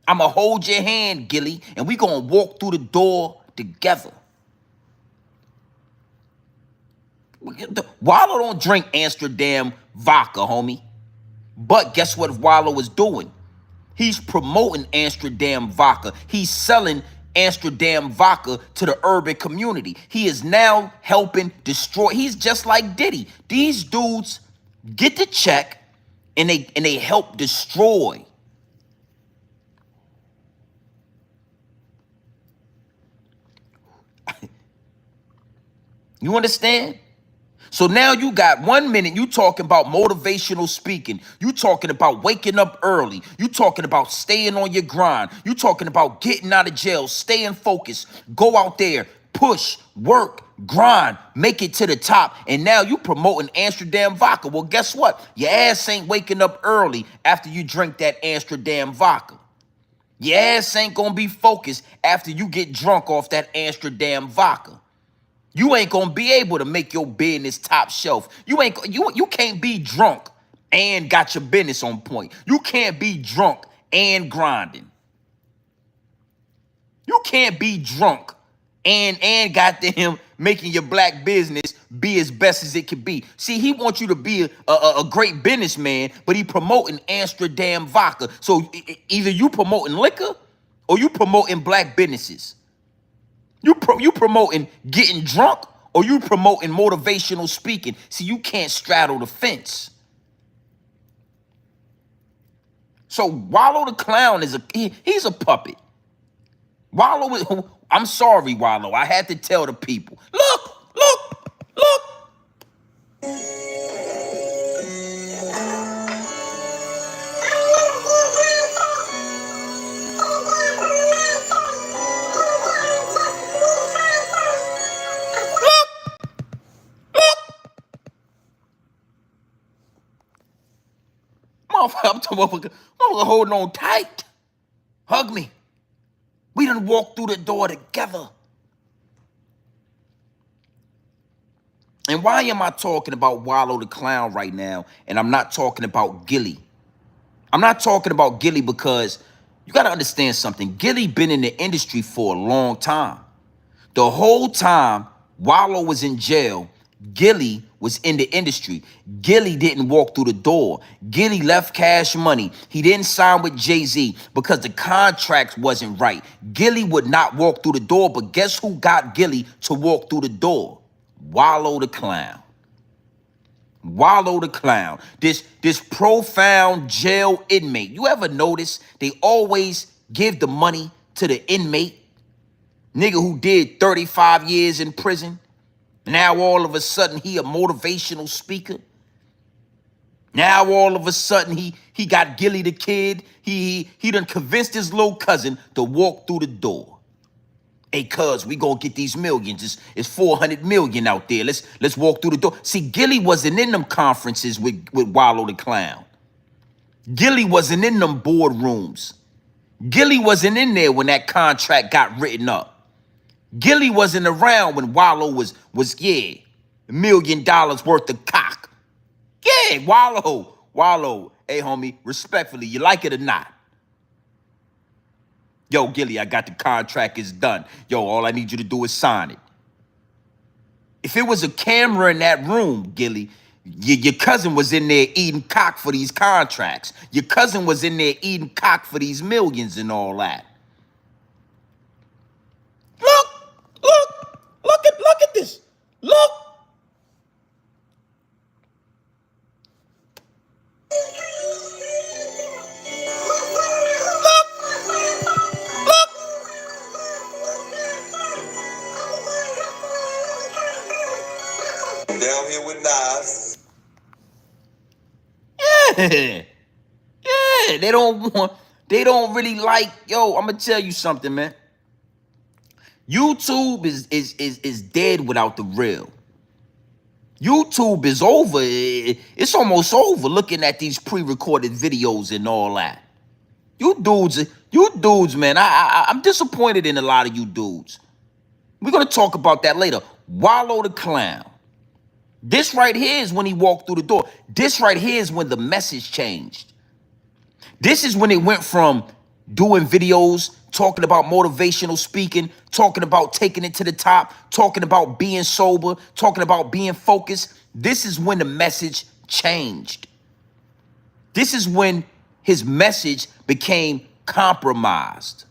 I'ma hold your hand, Gilly, and we gonna walk through the door together. Wallo don't drink Amsterdam vodka, homie. But guess what Wallo is doing? He's promoting Amsterdam vodka. He's selling Amsterdam vodka to the urban community. He is now helping destroy. He's just like Diddy. These dudes get the check and they help destroy. You understand? So now you got 1 minute, you talking about motivational speaking. You talking about waking up early. You talking about staying on your grind. You talking about getting out of jail, staying focused. Go out there, push, work, grind, make it to the top. And now you promoting Amsterdam vodka. Well, guess what? Your ass ain't waking up early after you drink that Amsterdam vodka. Your ass ain't gonna be focused after you get drunk off that Amsterdam vodka. You ain't gonna be able to make your business top shelf. You can't be drunk and got your business on point. You can't be drunk and grinding. You can't be drunk and got him making your black business be as best as it could be. See, he wants you to be a great businessman, but he promoting Amsterdam vodka. So either you promoting liquor or you promoting black businesses. You promoting getting drunk or you promoting motivational speaking. See, you can't straddle the fence. So Wallo the clown is he's a puppet. Wallo is, I'm sorry, Wallo. I had to tell the people. Look. Motherfucker, holding on tight. Hug me. We done walked through the door together. And why am I talking about Wallo the clown right now and I'm not talking about Gilly? I'm not talking about Gilly because you got to understand something. Gilly been in the industry for a long time. The whole time Wallo was in jail, Gilly was in the industry. Gilly didn't walk through the door. Gilly left Cash Money. He didn't sign with Jay-Z because the contract wasn't right. Gilly would not walk through the door, but guess who got Gilly to walk through the door? Wallo the clown. Wallo the clown. This profound jail inmate. You ever notice they always give the money to the inmate? Nigga who did 35 years in prison. Now all of a sudden he a motivational speaker. Now all of a sudden he got Gilly the kid. He done convinced his little cousin to walk through the door. Hey, cuz, we gonna get these millions. It's 400 million out there. Let's walk through the door. See, Gilly wasn't in them conferences with Wallo the clown. Gilly wasn't in them boardrooms. Gilly wasn't in there when that contract got written up. Gilly wasn't around when Wallo was $1 million worth of cock. Yeah, Wallo. Hey, homie, respectfully, you like it or not? Yo, Gilly, I got the contract, it's done. Yo, all I need you to do is sign it. If it was a camera in that room, Gilly, your cousin was in there eating cock for these contracts. Your cousin was in there eating cock for these millions and all that. Look at this. Look. Down here with Nas. Yeah. Yeah, they don't really like, yo, I'm gonna tell you something, man. YouTube is dead without the real. YouTube is over. It's almost over looking at these pre-recorded videos and all that. You dudes, man, I'm disappointed in a lot of you dudes. We're gonna talk about that later. Wallo the clown. This right here is when he walked through the door. This right here is when the message changed. This is when it went from doing videos, talking about motivational speaking, talking about taking it to the top, talking about being sober, talking about being focused. This is when the message changed. This is when his message became compromised.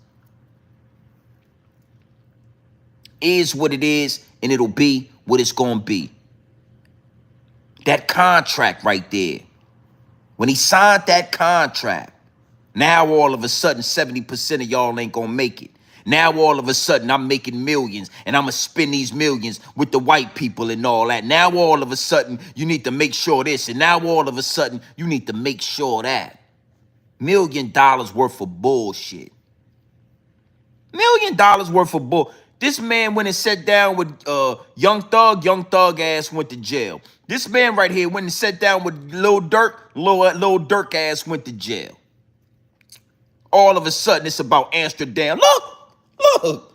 Is what it is, and it'll be what it's gonna be. That contract right there. When he signed that contract, now all of a sudden 70% of y'all ain't gonna make it. Now all of a sudden I'm making millions and I'm gonna spend these millions with the white people and all that. Now all of a sudden you need to make sure this, and now all of a sudden you need to make sure that. $1 million worth of bullshit. $1 million worth of bull. This man went and sat down with Young Thug ass went to jail. This man right here went and sat down with Lil Durk, Lil Durk ass went to jail. All of a sudden it's about Amsterdam. Look, look,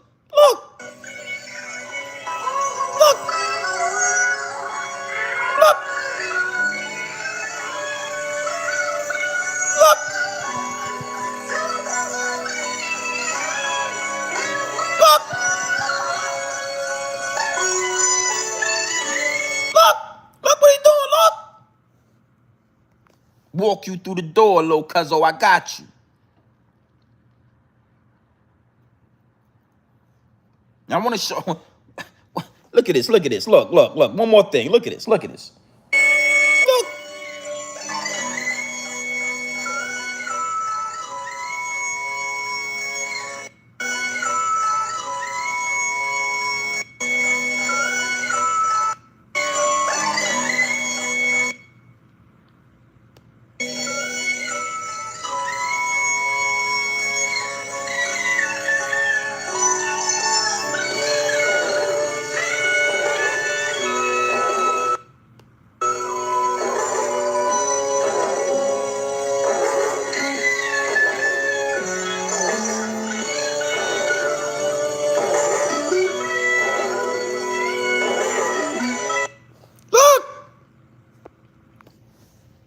look what he doing, look. Walk you through the door, little cuzzo, I got you. I want to show. Look at this. Look. One more thing. Look at this. Look. Look.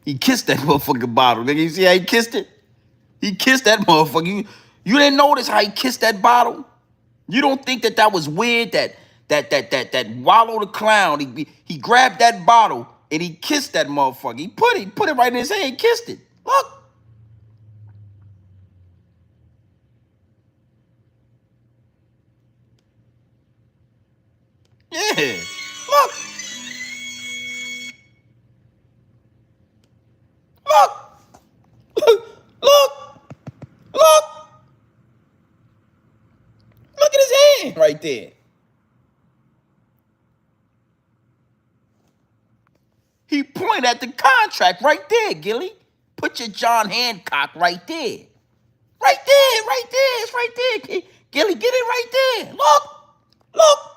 He kissed that motherfucking bottle, nigga. You see how he kissed it? He kissed that motherfucker. You didn't notice how he kissed that bottle? You don't think that was weird? That Wallo the clown, he grabbed that bottle and he kissed that motherfucker. He put it right in his hand and kissed it. Look. Yeah. Look. Look. Look. Look at his hand right there. He pointed at the contract right there, Gilly. Put your John Hancock right there. Right there. It's right there. Gilly, get it right there. Look.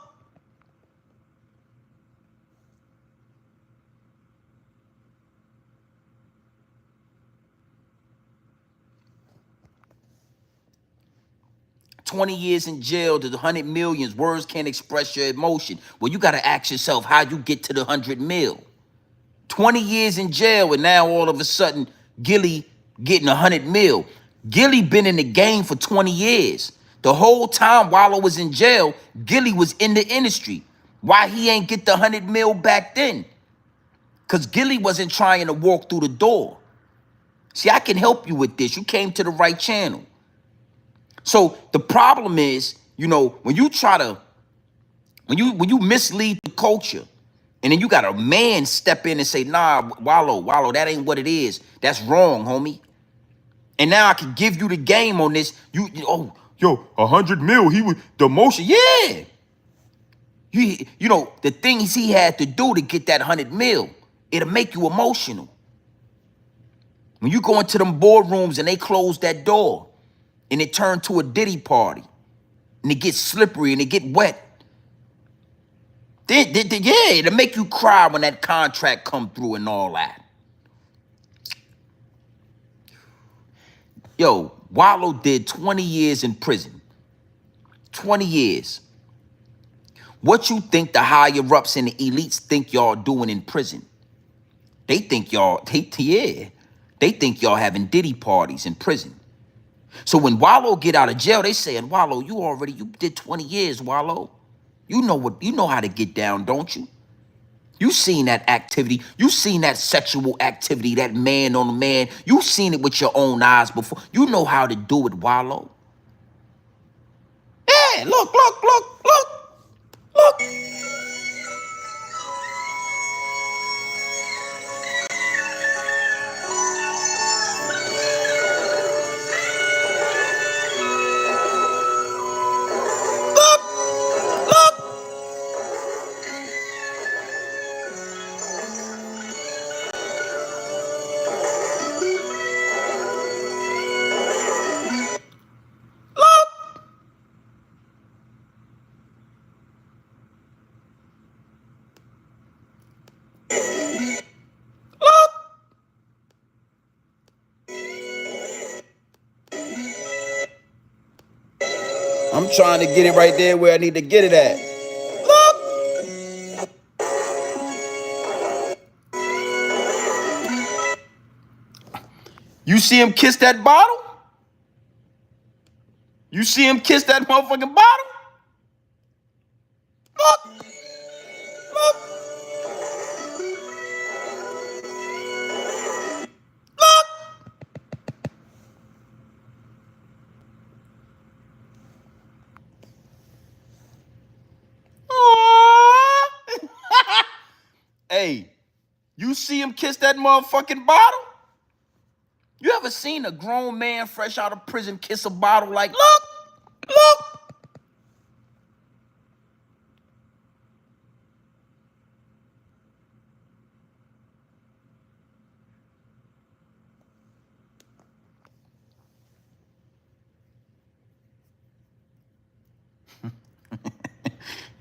20 years in jail to the 100 millions. Words can't express your emotion. Well, you got to ask yourself how you get to the 100 mil. 20 years in jail, and now all of a sudden, Gilly getting 100 mil. Gilly been in the game for 20 years. The whole time Wallo was in jail, Gilly was in the industry. Why he ain't get the 100 mil back then? Because Gilly wasn't trying to walk through the door. See, I can help you with this. You came to the right channel. So the problem is, when you try to, when you mislead the culture, and then you got a man step in and say, nah, Wallo, that ain't what it is. That's wrong, homie. And now I can give you the game on this. 100 mil, he was the motion. Yeah. The things he had to do to get that 100 mil, it'll make you emotional. When you go into them boardrooms and they close that door, and it turned to a Diddy party, and it gets slippery and it get wet. It'll make you cry when that contract come through and all that. Yo, Wallo did 20 years in prison. 20 years. What you think the higher-ups and the elites think y'all doing in prison? They think y'all, they think y'all having Diddy parties in prison. So when Wallo get out of jail, they saying, Wallo, you did 20 years, Wallo. You know how to get down, don't you? You seen that activity. You seen that sexual activity, that man on man. You seen it with your own eyes before. You know how to do it, Wallo. Yeah, look, look, look, look, look. I'm trying to get it right there where I need to get it at. Look. You see him kiss that bottle? You see him kiss that motherfucking bottle? Look. Look. Look. Hey, you see him kiss that motherfucking bottle? You ever seen a grown man fresh out of prison kiss a bottle like, look, look?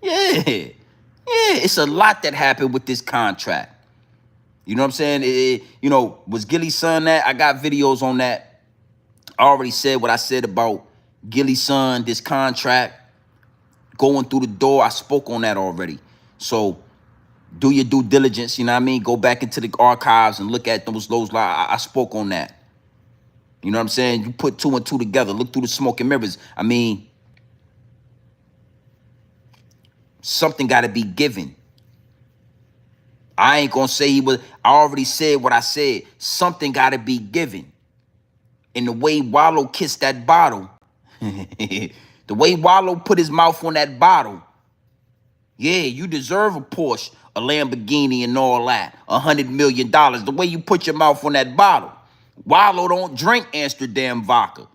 Yeah. Yeah, it's a lot that happened with this contract. You know what I'm saying? Was Gilly's son that? I got videos on that. I already said what I said about Gilly's son, this contract, going through the door. I spoke on that already. So do your due diligence, you know what I mean? Go back into the archives and look at those. I spoke on that. You know what I'm saying? You put two and two together. Look through the smoke and mirrors. I mean, something got to be given. I ain't going to say he was. I already said what I said. Something got to be given. And the way Wallo kissed that bottle, the way Wallo put his mouth on that bottle, yeah, you deserve a Porsche, a Lamborghini, and all that. $100 million. The way you put your mouth on that bottle. Wallo don't drink Amsterdam vodka.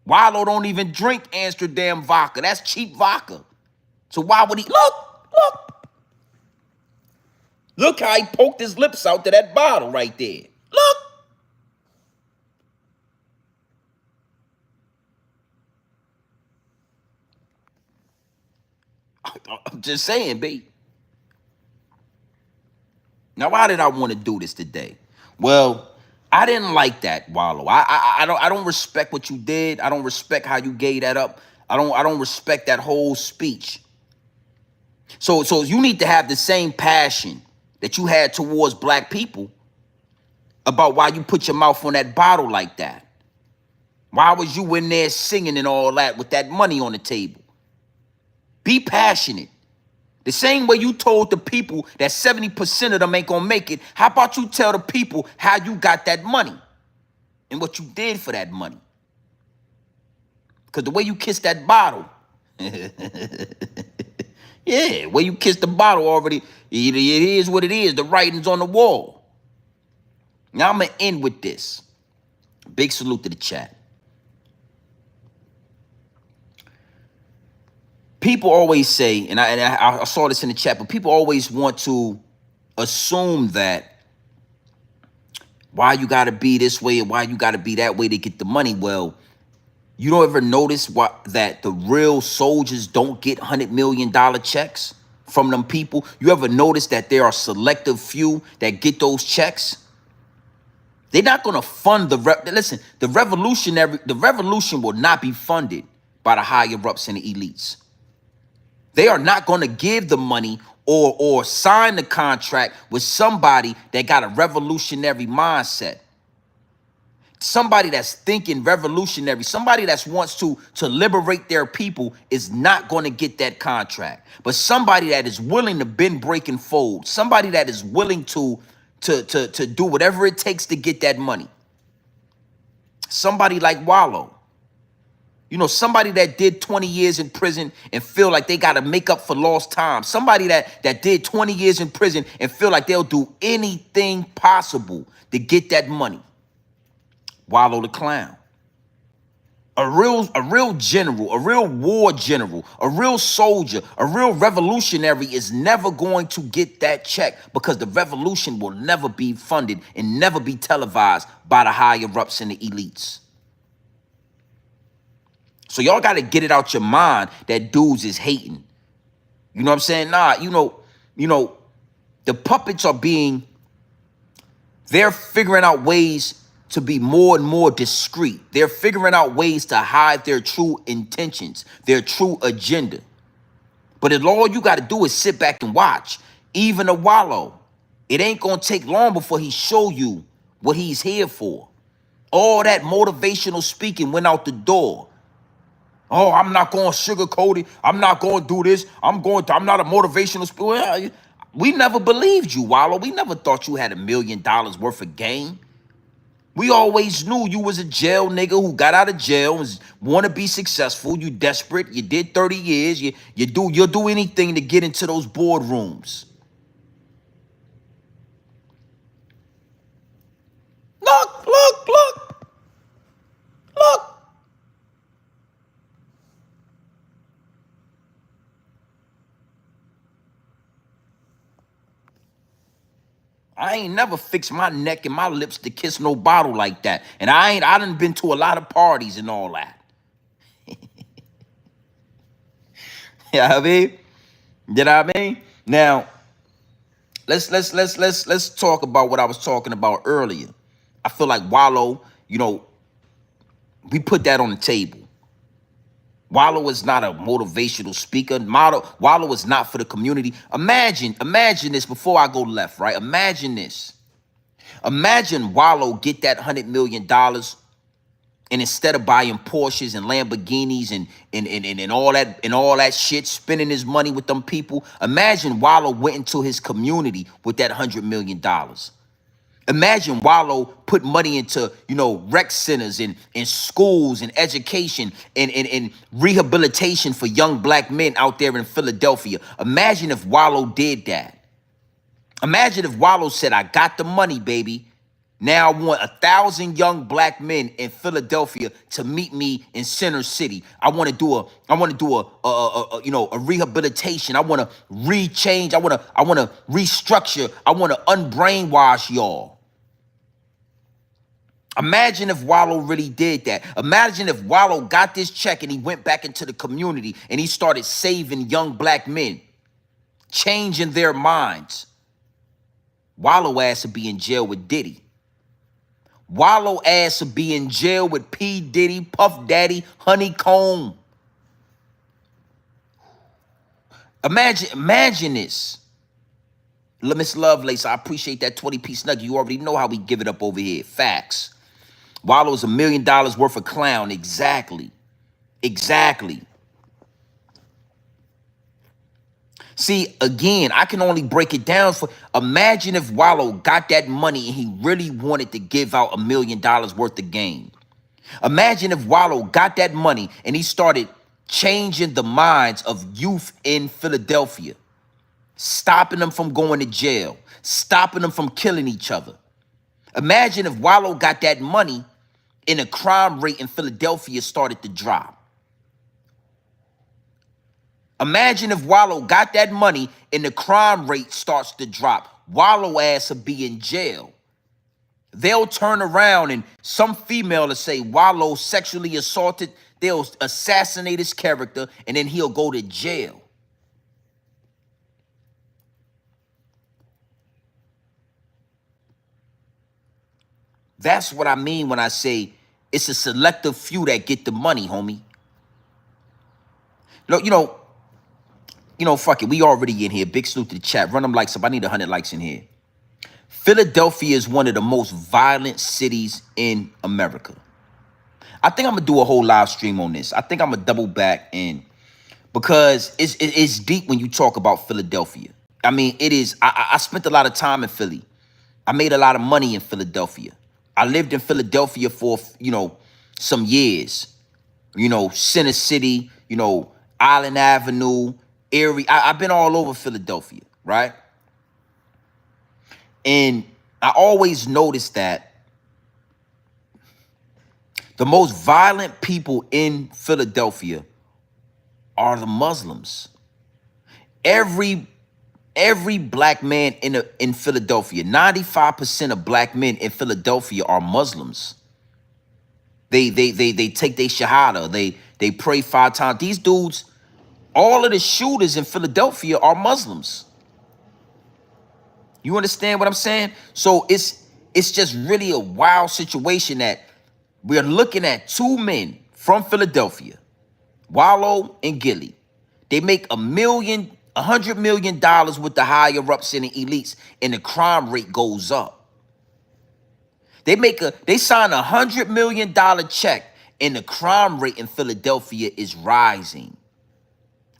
Wallo don't even drink Amsterdam vodka. That's cheap vodka. So why would he? Look. Look how he poked his lips out to that bottle right there. Look. I'm just saying, B. Now, why did I want to do this today? Well, I didn't like that, Wallo. I don't respect what you did. I don't respect how you gave that up. I don't respect that whole speech. So you need to have the same passion that you had towards black people about why you put your mouth on that bottle like that. Why was you in there singing and all that with that money on the table? Be passionate. The same way you told the people that 70% of them ain't gonna make it, how about you tell the people how you got that money and what you did for that money? Because the way you kissed that bottle, yeah, way you kissed the bottle already, it is what it is. The writing's on the wall. Now I'm gonna end with this. Big salute to the chat. People always say, and I saw this in the chat, but people always want to assume that why you got to be this way and why you got to be that way to get the money. Well, you don't ever notice that the real soldiers don't get $100 million checks from them people? You ever notice that there are selective few that get those checks? They're not going to fund listen, the revolution will not be funded by the higher ups and the elites. They are not going to give the money or sign the contract with somebody that got a revolutionary mindset. Somebody that's thinking revolutionary, somebody that wants to liberate their people is not going to get that contract. But somebody that is willing to bend, break, and fold, somebody that is willing to do whatever it takes to get that money. Somebody like Wallo, you know, somebody that did 20 years in prison and feel like they got to make up for lost time. Somebody that did 20 years in prison and feel like they'll do anything possible to get that money. Wallo the clown. A real general, a real war general, a real soldier, a real revolutionary is never going to get that check because the revolution will never be funded and never be televised by the higher ups and the elites. So y'all got to get it out your mind that dudes is hating. You know what I'm saying? Nah, you know, the puppets are they're figuring out ways to be more and more discreet. They're figuring out ways to hide their true intentions, their true agenda. But all you got to do is sit back and watch. Even a Wallo, it ain't going to take long before he show you what he's here for. All that motivational speaking went out the door. Oh, I'm not going to sugarcoat it. I'm not going to do this. I'm not a motivational speaker. Well, we never believed you, Wallo. We never thought you had $1 million worth of game. We always knew you was a jail nigga who got out of jail and want to be successful. You desperate. You did 30 years. You'll do anything to get into those boardrooms. Look. I ain't never fixed my neck and my lips to kiss no bottle like that. And I done been to a lot of parties and all that. You know what I mean? You know what I mean? Now, let's talk about what I was talking about earlier. I feel like Wallo, you know, we put that on the table. Wallo is not a motivational speaker. Wallo is not for the community. Imagine this before I go left, right? Imagine this. Imagine Wallo get that $100 million and instead of buying Porsches and Lamborghinis and all that shit, spending his money with them people, imagine Wallo went into his community with that $100 million. Imagine Wallo put money into, you know, rec centers and schools and education and rehabilitation for young black men out there in Philadelphia. Imagine if Wallo did that. Imagine if Wallo said, I got the money, baby. Now I want 1,000 young black men in Philadelphia to meet me in Center City. I want to do a rehabilitation. I want to rechange. I want to restructure. I want to unbrainwash y'all. Imagine if Wallo really did that. Imagine if Wallo got this check and he went back into the community and he started saving young black men, changing their minds. Wallo ass would be in jail with Diddy. Wallo ass would be in jail with P. Diddy, Puff Daddy, Honeycomb. Imagine this. Miss Lovelace, I appreciate that 20-piece nugget. You already know how we give it up over here. Facts. Wallo's $1 million worth of clown. Exactly. See, again, I can only break it down for, imagine if Wallo got that money and he really wanted to give out $1 million worth of game. Imagine if Wallo got that money and he started changing the minds of youth in Philadelphia, stopping them from going to jail, stopping them from killing each other. Imagine if Wallo got that money and the crime rate in Philadelphia started to drop. Imagine if Wallo got that money and the crime rate starts to drop. Wallo ass will be in jail. They'll turn around and some female will say Wallo sexually assaulted. They'll assassinate his character and then he'll go to jail. That's what I mean when I say it's a selective few that get the money, homie. Look, fuck it. We already in here. Big salute to the chat. Run them likes up. I need 100 likes in here. Philadelphia is one of the most violent cities in America. I think I'm gonna do a whole live stream on this. I think I'm gonna double back in because it's deep when you talk about Philadelphia. I mean, it is. I spent a lot of time in Philly. I made a lot of money in Philadelphia. I lived in Philadelphia for some years. Center City. Island Avenue, Erie. I've been all over Philadelphia, right? And I always noticed that the most violent people in Philadelphia are the Muslims. Every black man in Philadelphia, 95% of black men in Philadelphia are Muslims. They take their shahada. They pray 5 times. These dudes, all of the shooters in Philadelphia are Muslims. You understand what I'm saying? So it's just really a wild situation that we're looking at 2 men from Philadelphia, Wallo and Gilly. They make $100 million with the higher ups and the elites, and the crime rate goes up. They sign $100 million check, and the crime rate in Philadelphia is rising.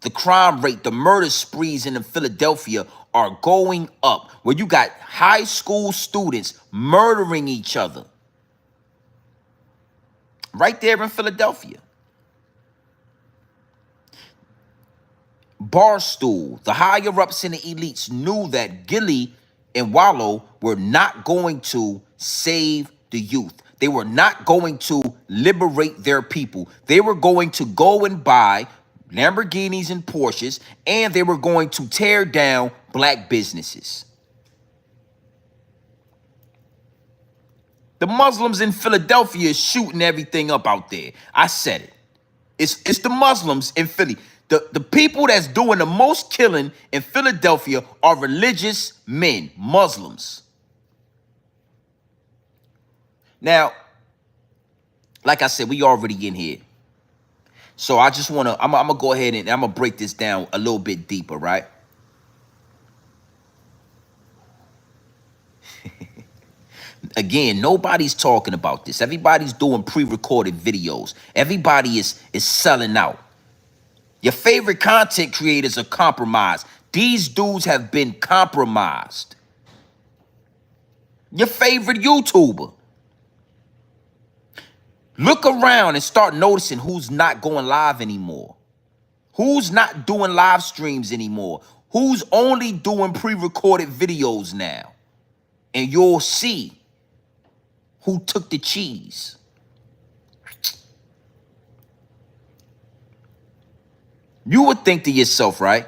The crime rate, the murder sprees in Philadelphia are going up, where you got high school students murdering each other. Right there in Philadelphia. Barstool, the higher ups and the elites knew that Gilly and Wallo were not going to save the youth. They were not going to liberate their people. They were going to go and buy Lamborghinis and Porsches, and they were going to tear down black businesses. The Muslims in Philadelphia is shooting everything up out there. I said it. It's the Muslims in Philly. The people that's doing the most killing in Philadelphia are religious men, Muslims. Now, like I said, we already in here. So I just want to, I'm going to go ahead and I'm going to break this down a little bit deeper, right? Again, nobody's talking about this. Everybody's doing pre-recorded videos. Everybody is selling out. Your favorite content creators are compromised. These dudes have been compromised. Your favorite YouTuber. Look around and start noticing who's not going live anymore. Who's not doing live streams anymore. Who's only doing pre-recorded videos now. And you'll see who took the cheese. You would think to yourself, right?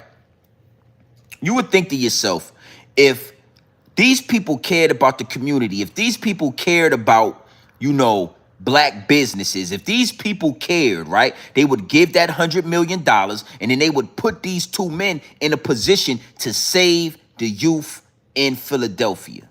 You would think to yourself, if these people cared about the community, if these people cared about, black businesses, if these people cared, right, they would give that $100 million and then they would put these 2 men in a position to save the youth in Philadelphia.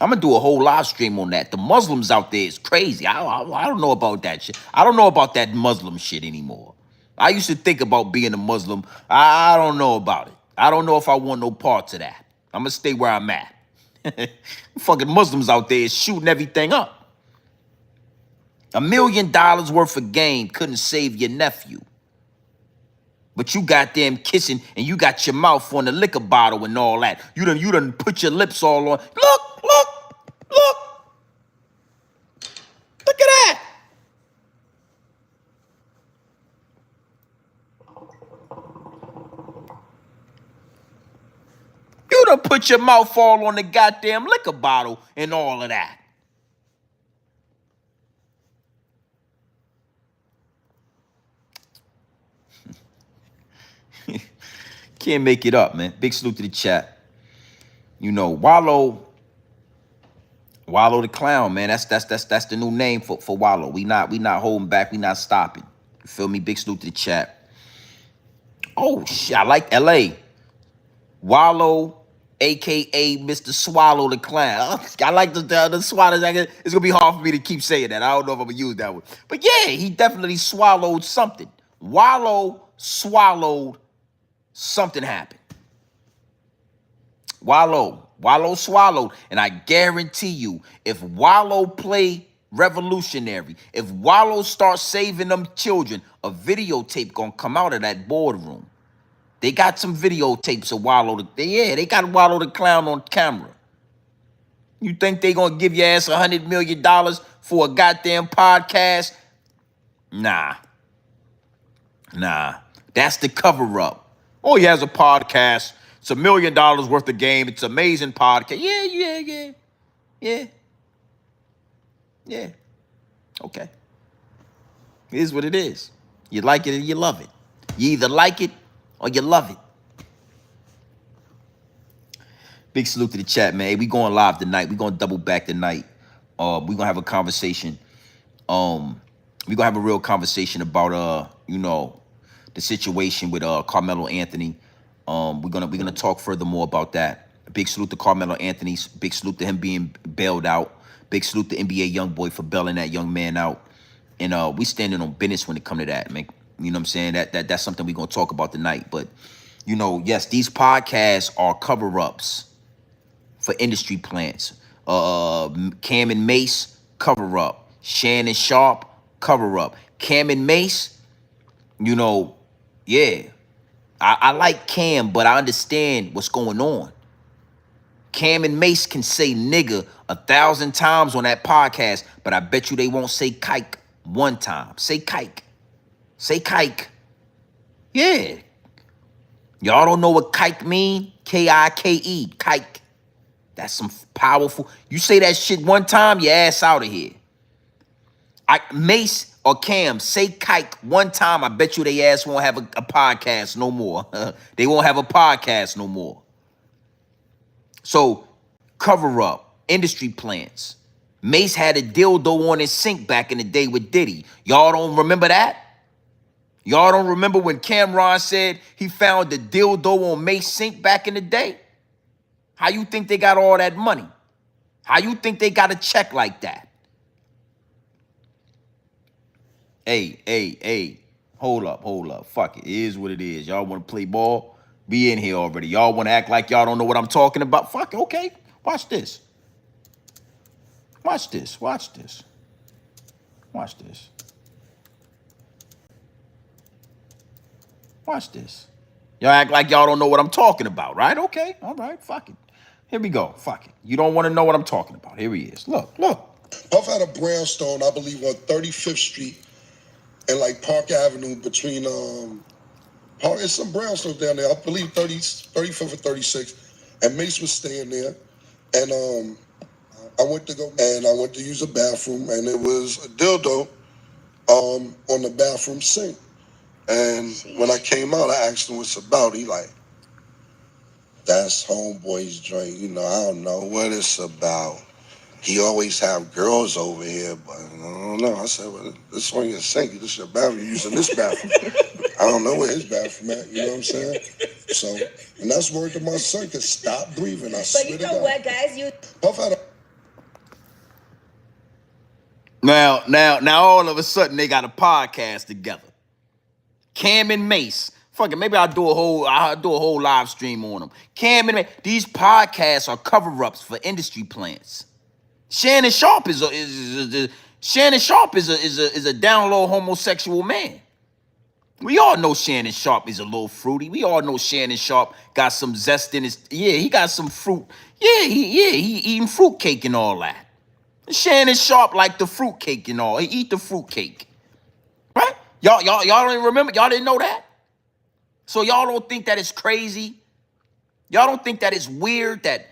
I'm going to do a whole live stream on that. The Muslims out there is crazy. I don't know about that shit. I don't know about that Muslim shit anymore. I used to think about being a Muslim. I don't know about it. I don't know if I want no parts of that. I'm going to stay where I'm at. Fucking Muslims out there is shooting everything up. $1 million worth of game couldn't save your nephew. But you got them kissing and you got your mouth on the liquor bottle and all that. You done put your lips all on. Look at that. You done put your mouth all on the goddamn liquor bottle and all of that. Can't make it up, man. Big salute to the chat. Wallo the clown, man. That's the new name for Wallo. We not holding back. We not stopping. You feel me? Big salute to the chat. Oh shit, I like LA. Wallo, aka Mr. Swallow the Clown. I like the swallow. It's gonna be hard for me to keep saying that. I don't know if I'm gonna use that one. But yeah, he definitely swallowed something. Wallo swallowed something happened. Wallo swallowed. And I guarantee you, if Wallo play revolutionary, if Wallo starts saving them children, a videotape gonna come out of that boardroom. They got some videotapes of Wallo. They got Wallo the clown on camera. You think they gonna give your ass $100 million for a goddamn podcast? Nah. That's the cover up. Oh, he has a podcast. It's $1 million worth of game. It's an amazing podcast. Yeah. Okay. It is what it is. You like it or you love it. You either like it or you love it. Big salute to the chat, man. We going live tonight. We gonna double back tonight. We gonna have a conversation. We gonna have a real conversation about the situation with Carmelo Anthony. We're gonna talk furthermore about that. Big salute to Carmelo Anthony. Big salute to him being bailed out. Big salute to NBA YoungBoy for bailing that young man out. And we standing on business when it come to that, man. You know what I'm saying? That's something we're gonna talk about tonight. But yes, these podcasts are cover-ups for industry plants. Cam and Mace, cover up. Shannon Sharp, cover up. Cam and Mace, yeah. I like Cam, but I understand what's going on. Cam and Mace can say nigga 1,000 times on that podcast, but I bet you they won't say kike one time. Say kike. Say kike. Yeah. Y'all don't know what kike mean? K-I-K-E. Kike. That's some powerful. You say that shit one time, your ass out of here. Mace or Cam, say kike one time, I bet you they ass won't have a podcast no more. They won't have a podcast no more. So, cover up, industry plants. Mace had a dildo on his sink back in the day with Diddy. Y'all don't remember that? Y'all don't remember when Cameron said he found the dildo on Mace's sink back in the day? How you think they got all that money? How you think they got a check like that? Hey. Hold up. Fuck it. It is what it is. Y'all want to play ball? Be in here already. Y'all want to act like y'all don't know what I'm talking about? Fuck it. Okay. Watch this. Watch this. Y'all act like y'all don't know what I'm talking about, right? Okay. All right. Fuck it. Here we go. Fuck it. You don't want to know what I'm talking about. Here he is. Look. Puff had a brownstone, I believe, on 35th Street and like Park Avenue between it's some brownstones down there. I believe 35th or 36th. And Mace was staying there. And I went to use a bathroom, and it was a dildo on the bathroom sink. And when I came out, I asked him what's about. He like, that's homeboy's joint. I don't know what it's about. He always have girls over here, but I don't know. I said, well, this on your sink. This is your bathroom. You're using this bathroom. I don't know where his bathroom at. You know what I'm saying? So, and that's word to my son, cause stop breathing. I swear to God. But you know what, guys? Puff had a... Now, all of a sudden they got a podcast together. Cam and Mace. Fuck it, maybe I'll do a whole live stream on them. Cam and Mace. These podcasts are cover-ups for industry plants. Shannon Sharp is a down low homosexual man. We all know Shannon Sharp is a little fruity. We all know Shannon Sharp got some zest in his. Yeah, he got some fruit. Yeah, he eating fruitcake and all that. Shannon Sharp like the fruitcake and all. He eat the fruitcake, right? Y'all don't remember? Y'all didn't know that? So y'all don't think that it's crazy? Y'all don't think that it's weird that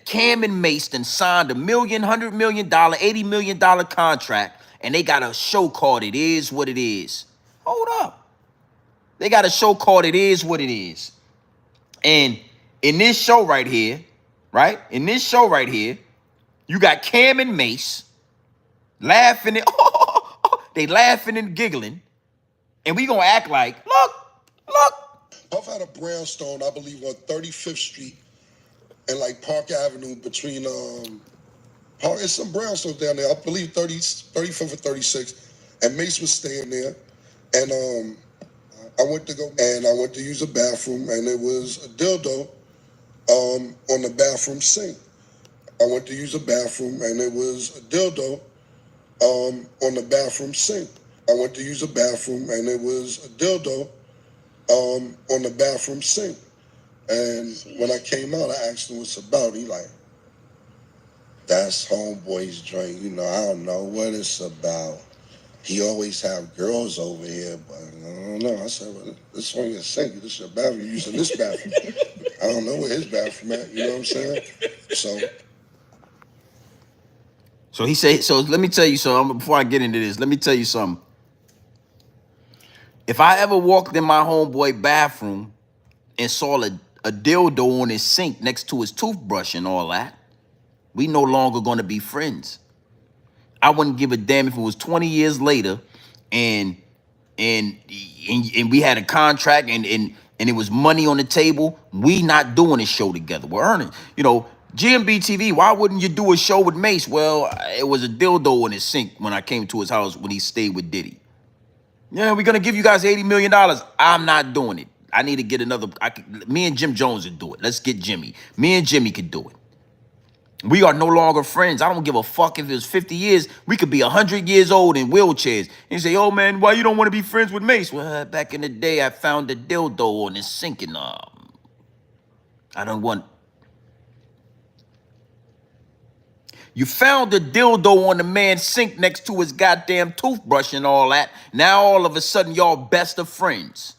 Cam and Mason signed $1 million, $100 million, $80 million contract, and they got a show called It Is What It Is. Hold up. They got a show called It Is What It Is. And in this show right here, right? In this show right here, you got Cam and Mace laughing and they laughing and giggling. And we gonna act like, look. Puff had a brownstone, I believe, on 35th Street and like Park Avenue between it's some brownstones down there. I believe 35th or 36th. And Mace was staying there. And I went to use a bathroom, and it was a dildo on the bathroom sink. I went to use a bathroom and it was a dildo on the bathroom sink. I went to use a bathroom and it was a dildo on the bathroom sink. And when I came out, I asked him what's about. He like, that's homeboy's drink. You know, I don't know what it's about. He always have girls over here, but I don't know. I said, well, this one your sink. This is your bathroom. You're using this bathroom. I don't know where his bathroom at. You know what I'm saying? So he said, so let me tell you something. Before I get into this, let me tell you something. If I ever walked in my homeboy bathroom and saw a dildo on his sink next to his toothbrush and all that, we no longer going to be friends. I wouldn't give a damn if it was 20 years later and we had a contract and it was money on the table. We not doing a show together. We're earning, GMB TV, why wouldn't you do a show with Mace? Well, it was a dildo in his sink when I came to his house when he stayed with Diddy. Yeah, we're gonna give you guys $80 million. I'm not doing it. I need to get another. Me and Jim Jones would do it. Let's get Jimmy. Me and Jimmy could do it. We are no longer friends. I don't give a fuck if it was 50 years. We could be 100 years old in wheelchairs. And you say, oh man, why you don't want to be friends with Mace? Well, back in the day, I found a dildo on his sink and I don't want. You found a dildo on the man's sink next to his goddamn toothbrush and all that. Now all of a sudden, y'all best of friends.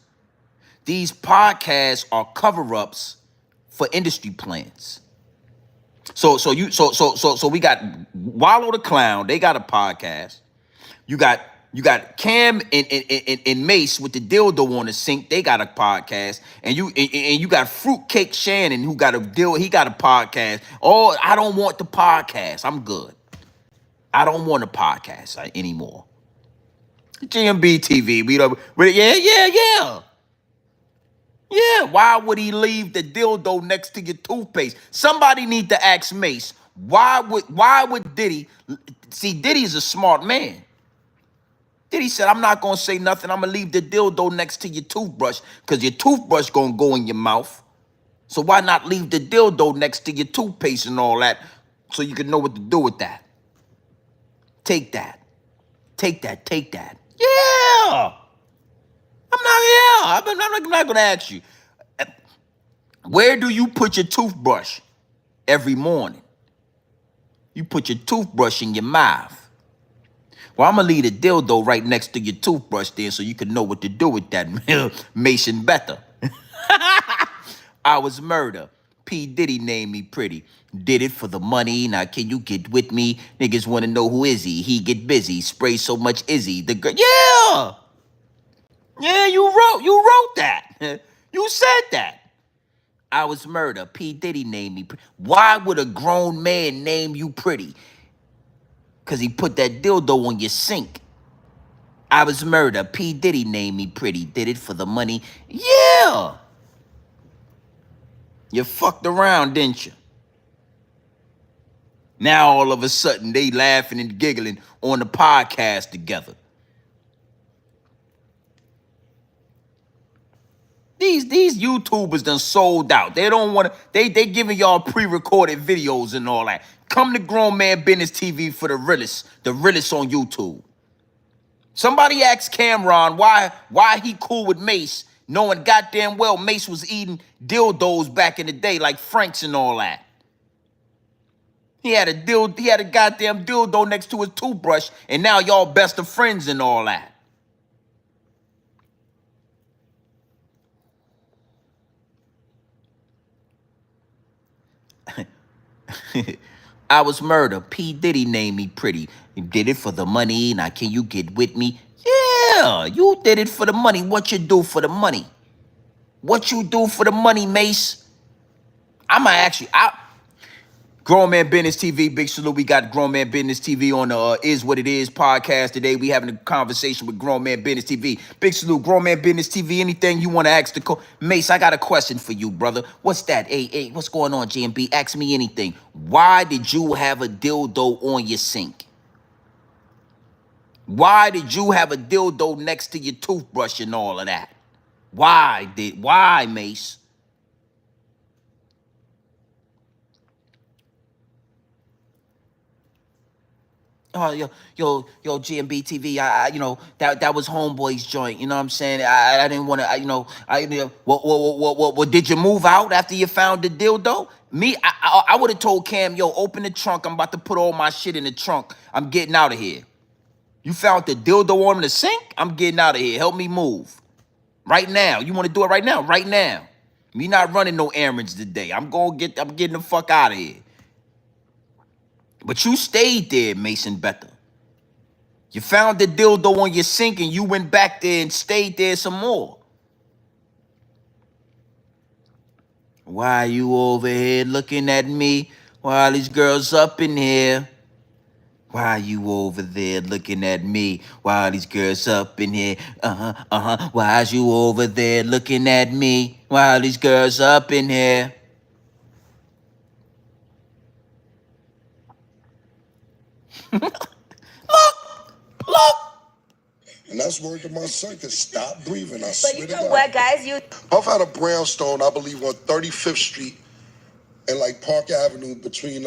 These podcasts are cover-ups for industry plans. So we got Wallo the Clown. They got a podcast. You got Cam and Mace with the dildo on the sink. They got a podcast. And you got Fruitcake Shannon who got a deal. He got a podcast. Oh, I don't want the podcast. I'm good. I don't want a podcast anymore. GMB TV. Yeah. Yeah, why would he leave the dildo next to your toothpaste? Somebody need to ask Mace, why would Diddy, see, Diddy's a smart man. Diddy said, I'm not going to say nothing. I'm going to leave the dildo next to your toothbrush because your toothbrush going to go in your mouth. So why not leave the dildo next to your toothpaste and all that so you can know what to do with that? Take that. Take that. Take that. Yeah. I'm not going to ask you. Where do you put your toothbrush every morning? You put your toothbrush in your mouth. Well, I'm going to leave the dildo right next to your toothbrush there so you can know what to do with that Mason better. I was murder. P. Diddy named me pretty. Did it for the money. Now, can you get with me? Niggas want to know who is he. He get busy. Spray so much Izzy. The girl. Yeah. Yeah, you wrote that. You said that. I was murder. P. Diddy named me pretty. Why would a grown man name you pretty? Because he put that dildo on your sink. I was murder. P. Diddy named me pretty. Did it for the money. Yeah. You fucked around, didn't you? Now all of a sudden they laughing and giggling on the podcast together. These YouTubers done sold out. They don't want to, they giving y'all pre-recorded videos and all that. Come to Grown Man Business TV for the realest on YouTube. Somebody asked Cameron why he cool with Mace, knowing goddamn well Mace was eating dildos back in the day, like Frank's and all that. He had a goddamn dildo next to his toothbrush, and now y'all best of friends and all that. I was murder. P. Diddy named me pretty. You did it for the money. Now can you get with me? Yeah, you did it for the money. What you do for the money? What you do for the money, Mace? I'ma actually, Grown Man Business TV, big salute. We got Grown Man Business TV on the Is What It Is podcast today. We having a conversation with Grown Man Business TV. Big salute, Grown Man Business TV. Anything you want to ask the Mace, I got a question for you, brother. What's that? Hey, what's going on, GMB? Ask me anything. Why did you have a dildo on your sink? Why did you have a dildo next to your toothbrush and all of that? Why, Mace? yo, GMB TV. You know, that was Homeboy's joint. You know what I'm saying? I didn't want to. You know, what? Did you move out after you found the dildo? Me, I would have told Cam, yo, open the trunk. I'm about to put all my shit in the trunk. I'm getting out of here. You found the dildo on the sink? I'm getting out of here. Help me move. Right now. You want to do it right now? Right now. Me not running no errands today. I'm getting the fuck out of here. But you stayed there, Mason Better. You found the dildo on your sink and you went back there and stayed there some more. Why you over here looking at me while these girls up in here? Why you over there looking at me while these girls up in here? Why's you over there looking at me while these girls up in here? Look. And that's word to my son, cause stop breathing. I swear to God. But you know what, guys? Puff had a brownstone, I believe, on 35th Street and like Park Avenue between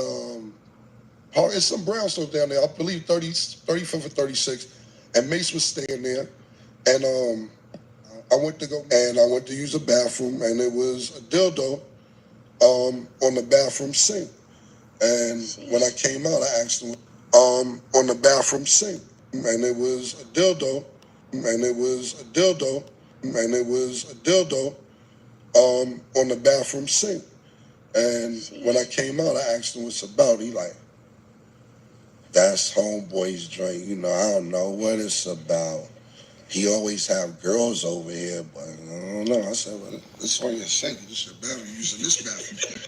it's some brownstones down there. I believe 35th or 36th. And Mace was staying there. And I went to use the bathroom, and it was a dildo on the bathroom sink. And when I came out, I asked him on the bathroom sink. And it was a dildo, and it was a dildo, and it was a dildo on the bathroom sink. And when I came out, I asked him what's about. He like, that's Homeboy's drink. You know, I don't know what it's about. He always have girls over here, but I don't know. I said, well, it's on your sink. It's your bathroom. You using this bathroom.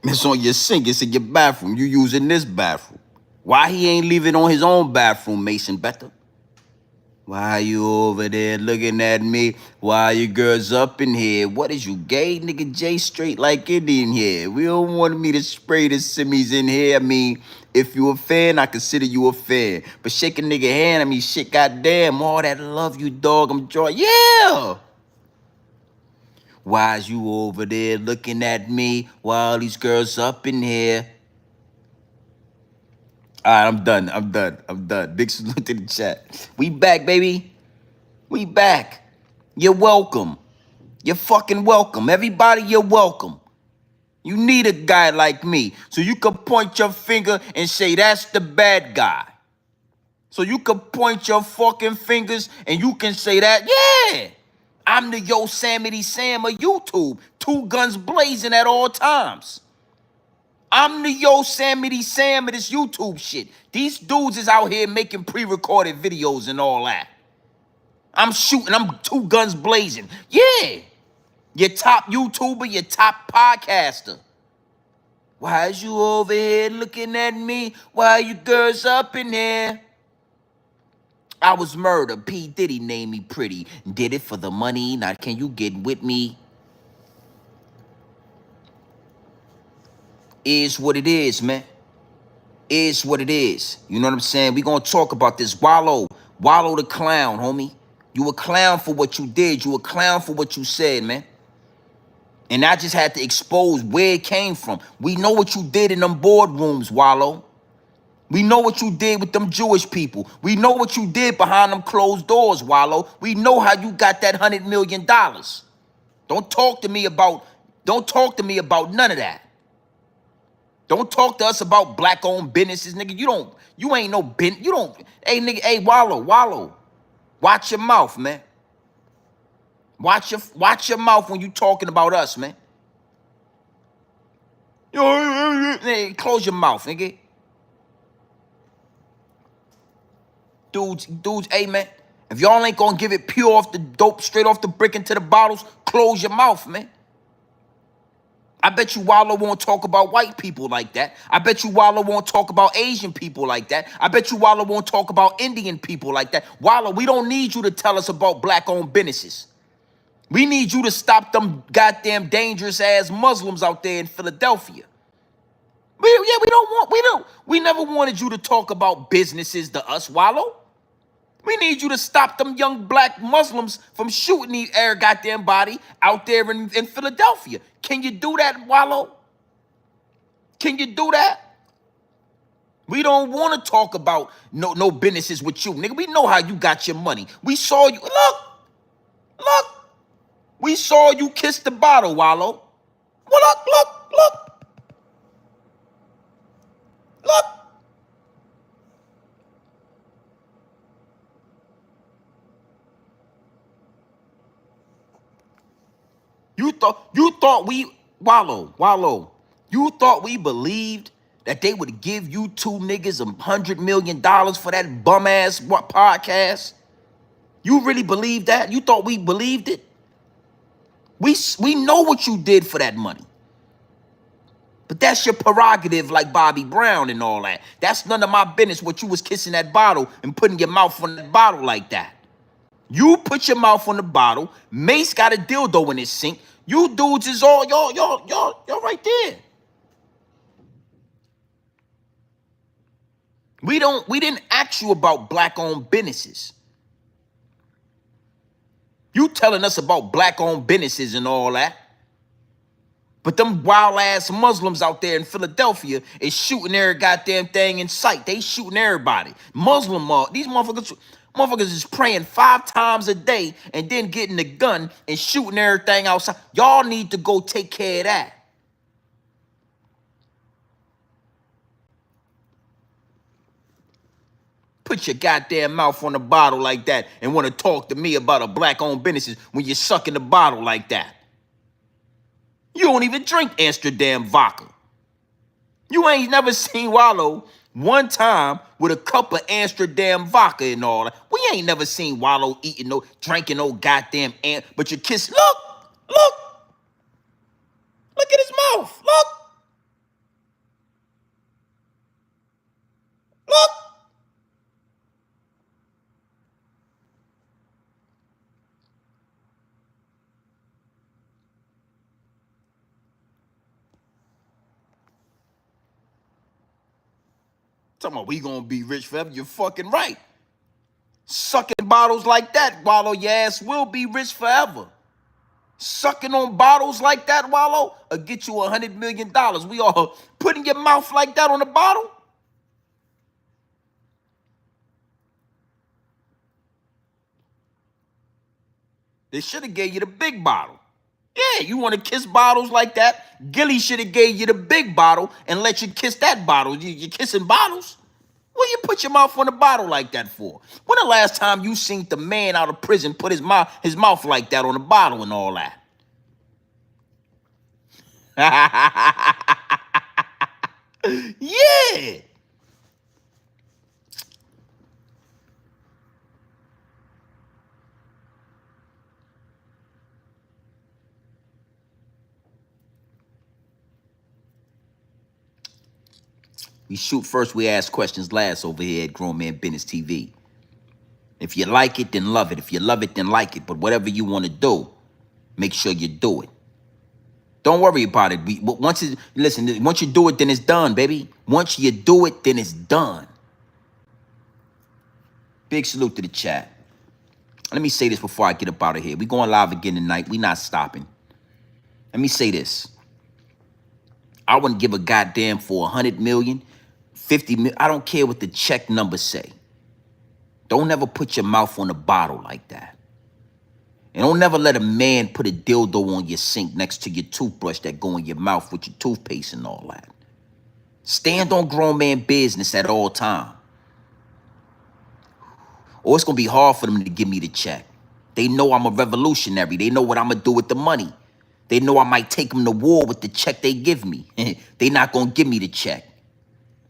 It's on your sink. It's in your bathroom. You using this bathroom. Why he ain't leaving on his own bathroom, Mason Better? Why you over there looking at me? Why you girls up in here? What is you, gay? Nigga J straight like Indian here. We don't want me to spray the simmies in here. I mean, if you a fan, I consider you a fan. But shake a nigga hand, I mean, shit, goddamn, all that love you, dog, I'm joy. Yeah! Why's you over there looking at me while these girls up in here? All right, I'm done. Big salute to the chat. We back, baby. We back. You're welcome. You're fucking welcome. Everybody, you're welcome. You need a guy like me so you can point your finger and say, that's the bad guy. So you can point your fucking fingers and you can say that, yeah, I'm the Yosemite Sam of YouTube. 2 guns blazing at all times. I'm the Yosemite Sam of this YouTube shit. These dudes is out here making pre-recorded videos and all that. I'm shooting, I'm 2 guns blazing. Yeah. Your top YouTuber, your top podcaster. Why is you over here looking at me? Why you girls up in here? I was murdered. P. Diddy named me pretty. Did it for the money. Now can you get with me? Is what it is, man. Is what it is. You know what I'm saying? We gonna talk about this. Wallo the clown, homie. You a clown for what you did. You a clown for what you said, man. And I just had to expose where it came from. We know what you did in them boardrooms, Wallo. We know what you did with them Jewish people. We know what you did behind them closed doors, Wallo. We know how you got that $100 million. Don't talk to me about none of that. Don't talk to us about black-owned businesses, nigga. You ain't no hey, nigga, hey, Wallo. Watch your mouth, man. Watch your mouth when you talking about us, man. Hey, close your mouth, nigga. Dudes, hey, man. If y'all ain't gonna give it pure off the dope, straight off the brick into the bottles, close your mouth, man. I bet you Wallo won't talk about white people like that. I bet you Wallo won't talk about Asian people like that. I bet you Wallo won't talk about Indian people like that. Wallo, we don't need you to tell us about black-owned businesses. We need you to stop them goddamn dangerous-ass Muslims out there in Philadelphia. We never wanted you to talk about businesses to us, Wallo. We need you to stop them young black Muslims from shooting the air goddamn body out there in Philadelphia. Can you do that, Wallo? Can you do that? We don't want to talk about no businesses with you, nigga. We know how you got your money. We saw you. Look. We saw you kiss the bottle, Wallo. Well, look. You thought we Wallo. You thought we believed that they would give you two niggas $100 million for that bum ass podcast? You really believed that? You thought we believed it? We know what you did for that money. But that's your prerogative, like Bobby Brown and all that. That's none of my business what you was kissing that bottle and putting your mouth on that bottle like that. You put your mouth on the bottle. Mace got a dildo in his sink. You dudes is all y'all right there. We didn't ask you about black-owned businesses. You telling us about black-owned businesses and all that. But them wild-ass Muslims out there in Philadelphia is shooting every goddamn thing in sight. They shooting everybody. These motherfuckers is praying 5 times a day and then getting the gun and shooting everything outside. Y'all need to go take care of that. Put your goddamn mouth on the bottle like that and want to talk to me about a black-owned businesses when you're sucking the bottle like that. You don't even drink Amsterdam vodka. You ain't never seen Wallo one time with a cup of Amsterdam vodka and all that. We ain't never seen Wallo drinking no goddamn but you kiss. Look at his mouth. Look. Talking about we gonna be rich forever. You're fucking right. Sucking bottles like that, Wallo, your ass will be rich forever. Sucking on bottles like that, Wallo, will get you $100 million. We all putting your mouth like that on the bottle? They should have gave you the big bottle. Yeah, you want to kiss bottles like that? Gilly should have gave you the big bottle and let you kiss that bottle. You kissing bottles? What you put your mouth on the bottle like that for? When the last time you seen the man out of prison put his mouth like that on the bottle and all that? Yeah. We shoot first, we ask questions last over here at Grown Man Business TV. If you like it, then love it. If you love it, then like it. But whatever you want to do, make sure you do it. Don't worry about it. Once you do it, then it's done, baby. Once you do it, then it's done. Big salute to the chat. Let me say this before I get up out of here. We going live again tonight. We not stopping. Let me say this. I wouldn't give a goddamn for 100 million, 50 million. I don't care what the check numbers say. Don't ever put your mouth on a bottle like that. And don't never let a man put a dildo on your sink next to your toothbrush that go in your mouth with your toothpaste and all that. Stand on grown man business at all time. Or it's going to be hard for them to give me the check. They know I'm a revolutionary. They know what I'm going to do with the money. They know I might take them to war with the check they give me. They not going to give me the check.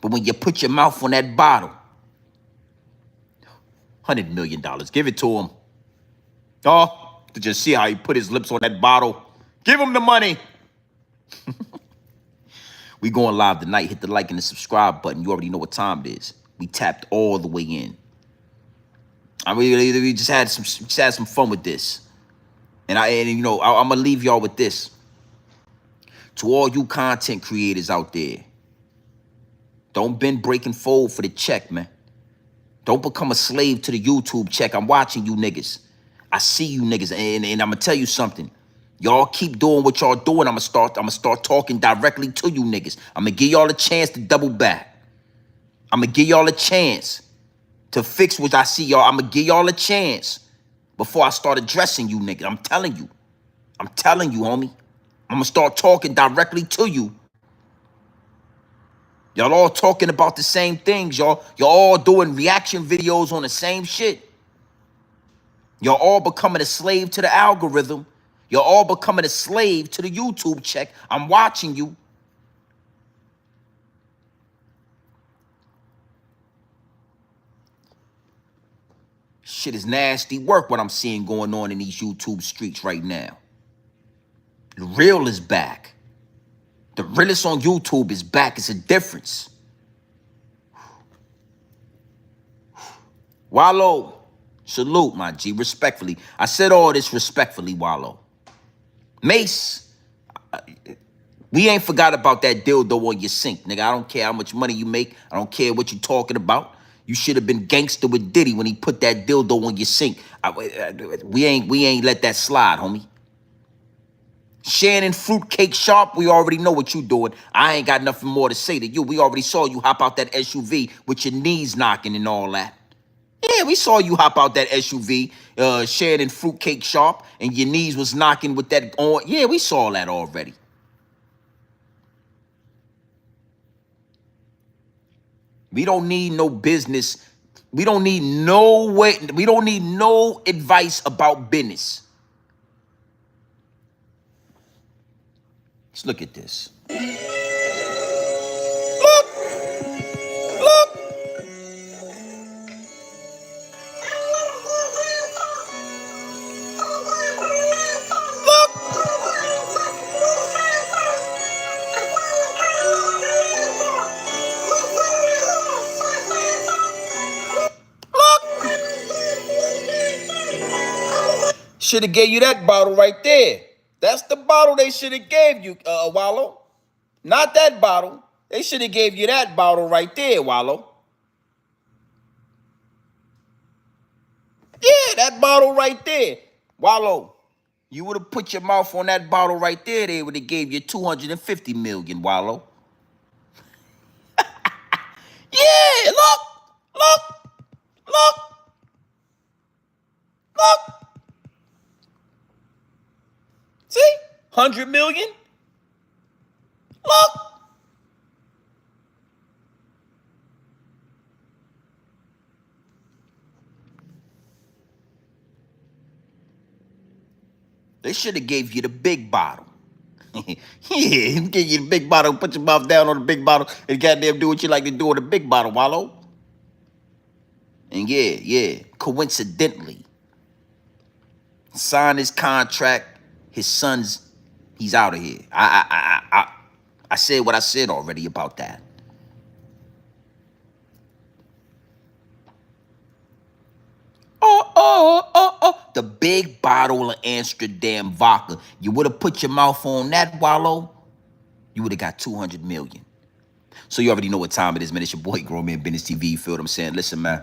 But when you put your mouth on that bottle, $100 million, give it to him. Oh, to just see how he put his lips on that bottle. Give him the money. We going live tonight. Hit the like and the subscribe button. You already know what time it is. We tapped all the way in. We just had some fun with this. And I'm gonna leave y'all with this. To all you content creators out there, don't bend, break, and fold for the check, man. Don't become a slave to the YouTube check. I'm watching you niggas. I see you niggas, and I'm gonna tell you something. Y'all keep doing what y'all doing. I'm gonna start talking directly to you niggas. I'm gonna give y'all a chance to double back. I'm gonna give y'all a chance to fix what I see y'all. I'm gonna give y'all a chance before I start addressing you, nigga. I'm telling you. I'm telling you, homie. I'm gonna start talking directly to you. Y'all all talking about the same things, y'all. Y'all all doing reaction videos on the same shit. Y'all all becoming a slave to the algorithm. You're all becoming a slave to the YouTube check. I'm watching you. Shit is nasty work what I'm seeing going on in these YouTube streets right now. The real is back. The realest on YouTube is back. It's a difference. Wallo, salute, my G, respectfully. I said all this respectfully, Wallo. Mace, we ain't forgot about that dildo on your sink, nigga. I don't care how much money you make. I don't care what you talking about. You should have been gangster with Diddy when he put that dildo on your sink. We ain't let that slide, homie. Shannon Fruitcake Sharp, we already know what you doing. I ain't got nothing more to say to you. We already saw you hop out that SUV with your knees knocking and all that. Yeah, we saw you hop out that SUV, Shannon Fruitcake Sharp, and your knees was knocking with that on. Yeah, we saw that already. We don't need no business. We don't need no way. We don't need no advice about business. Let's look at this. Look, look, look. Should have gave you that bottle right there. That's the bottle they should have gave you, Wallo. Not that bottle. They should have gave you that bottle right there, Wallo. Yeah, that bottle right there. Wallo, you would have put your mouth on that bottle right there, they would have gave you 250 million, Wallo. Yeah, look, look, look, look. See? 100 million? Look. They should have gave you the big bottle. Yeah, give you the big bottle, put your mouth down on the big bottle, and goddamn do what you like to do on the big bottle, Wallo. And yeah, coincidentally, signed his contract. His son's, he's out of here. I said what I said already about that. Oh. The big bottle of Amsterdam vodka. You would have put your mouth on that, Wallo, you would have got 200 million. So you already know what time it is, man. It's your boy, Grown Man Business TV. You feel what I'm saying? Listen, man,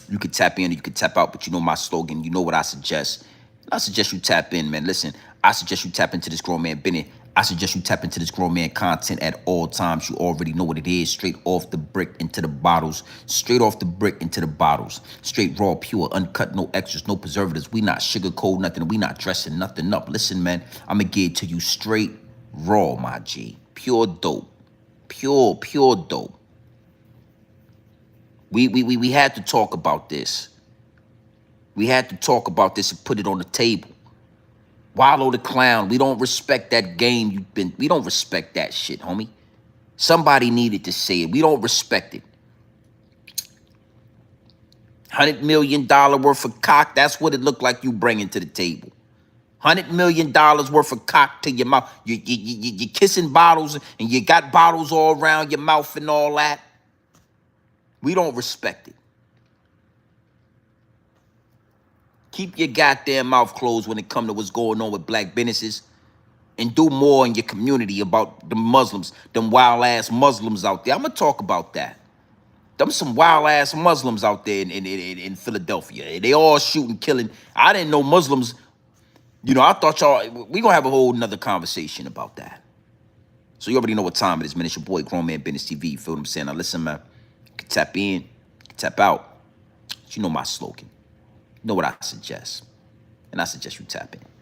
you can tap in or you can tap out, but you know my slogan. You know what I suggest. I suggest you tap in, man. Listen, I suggest you tap into this Grown Man Business. I suggest you tap into this Grown Man content at all times. You already know what it is. Straight off the brick into the bottles. Straight off the brick into the bottles. Straight raw, pure, uncut, no extras, no preservatives. We not sugarcoat nothing. We not dressing nothing up. Listen, man, I'm going to give it to you straight raw, my G. Pure dope. Pure dope. We had to talk about this. We had to talk about this and put it on the table. Wallo the clown, we don't respect that game we don't respect that shit, homie. Somebody needed to say it. We don't respect it. $100 million worth of cock, that's what it looked like you bringing to the table. $100 million worth of cock to your mouth. You're kissing bottles and you got bottles all around your mouth and all that. We don't respect it. Keep your goddamn mouth closed when it comes to what's going on with black businesses. And do more in your community about the Muslims, them wild-ass Muslims out there. I'm going to talk about that. Them some wild-ass Muslims out there in Philadelphia. They all shooting, killing. I didn't know Muslims, you know, I thought y'all, we going to have a whole nother conversation about that. So you already know what time it is, man. It's your boy, Grown Man Business TV. You feel what I'm saying? Now listen, man. You can tap in, you can tap out. But you know my slogan. You know what I suggest. And I suggest you tap in.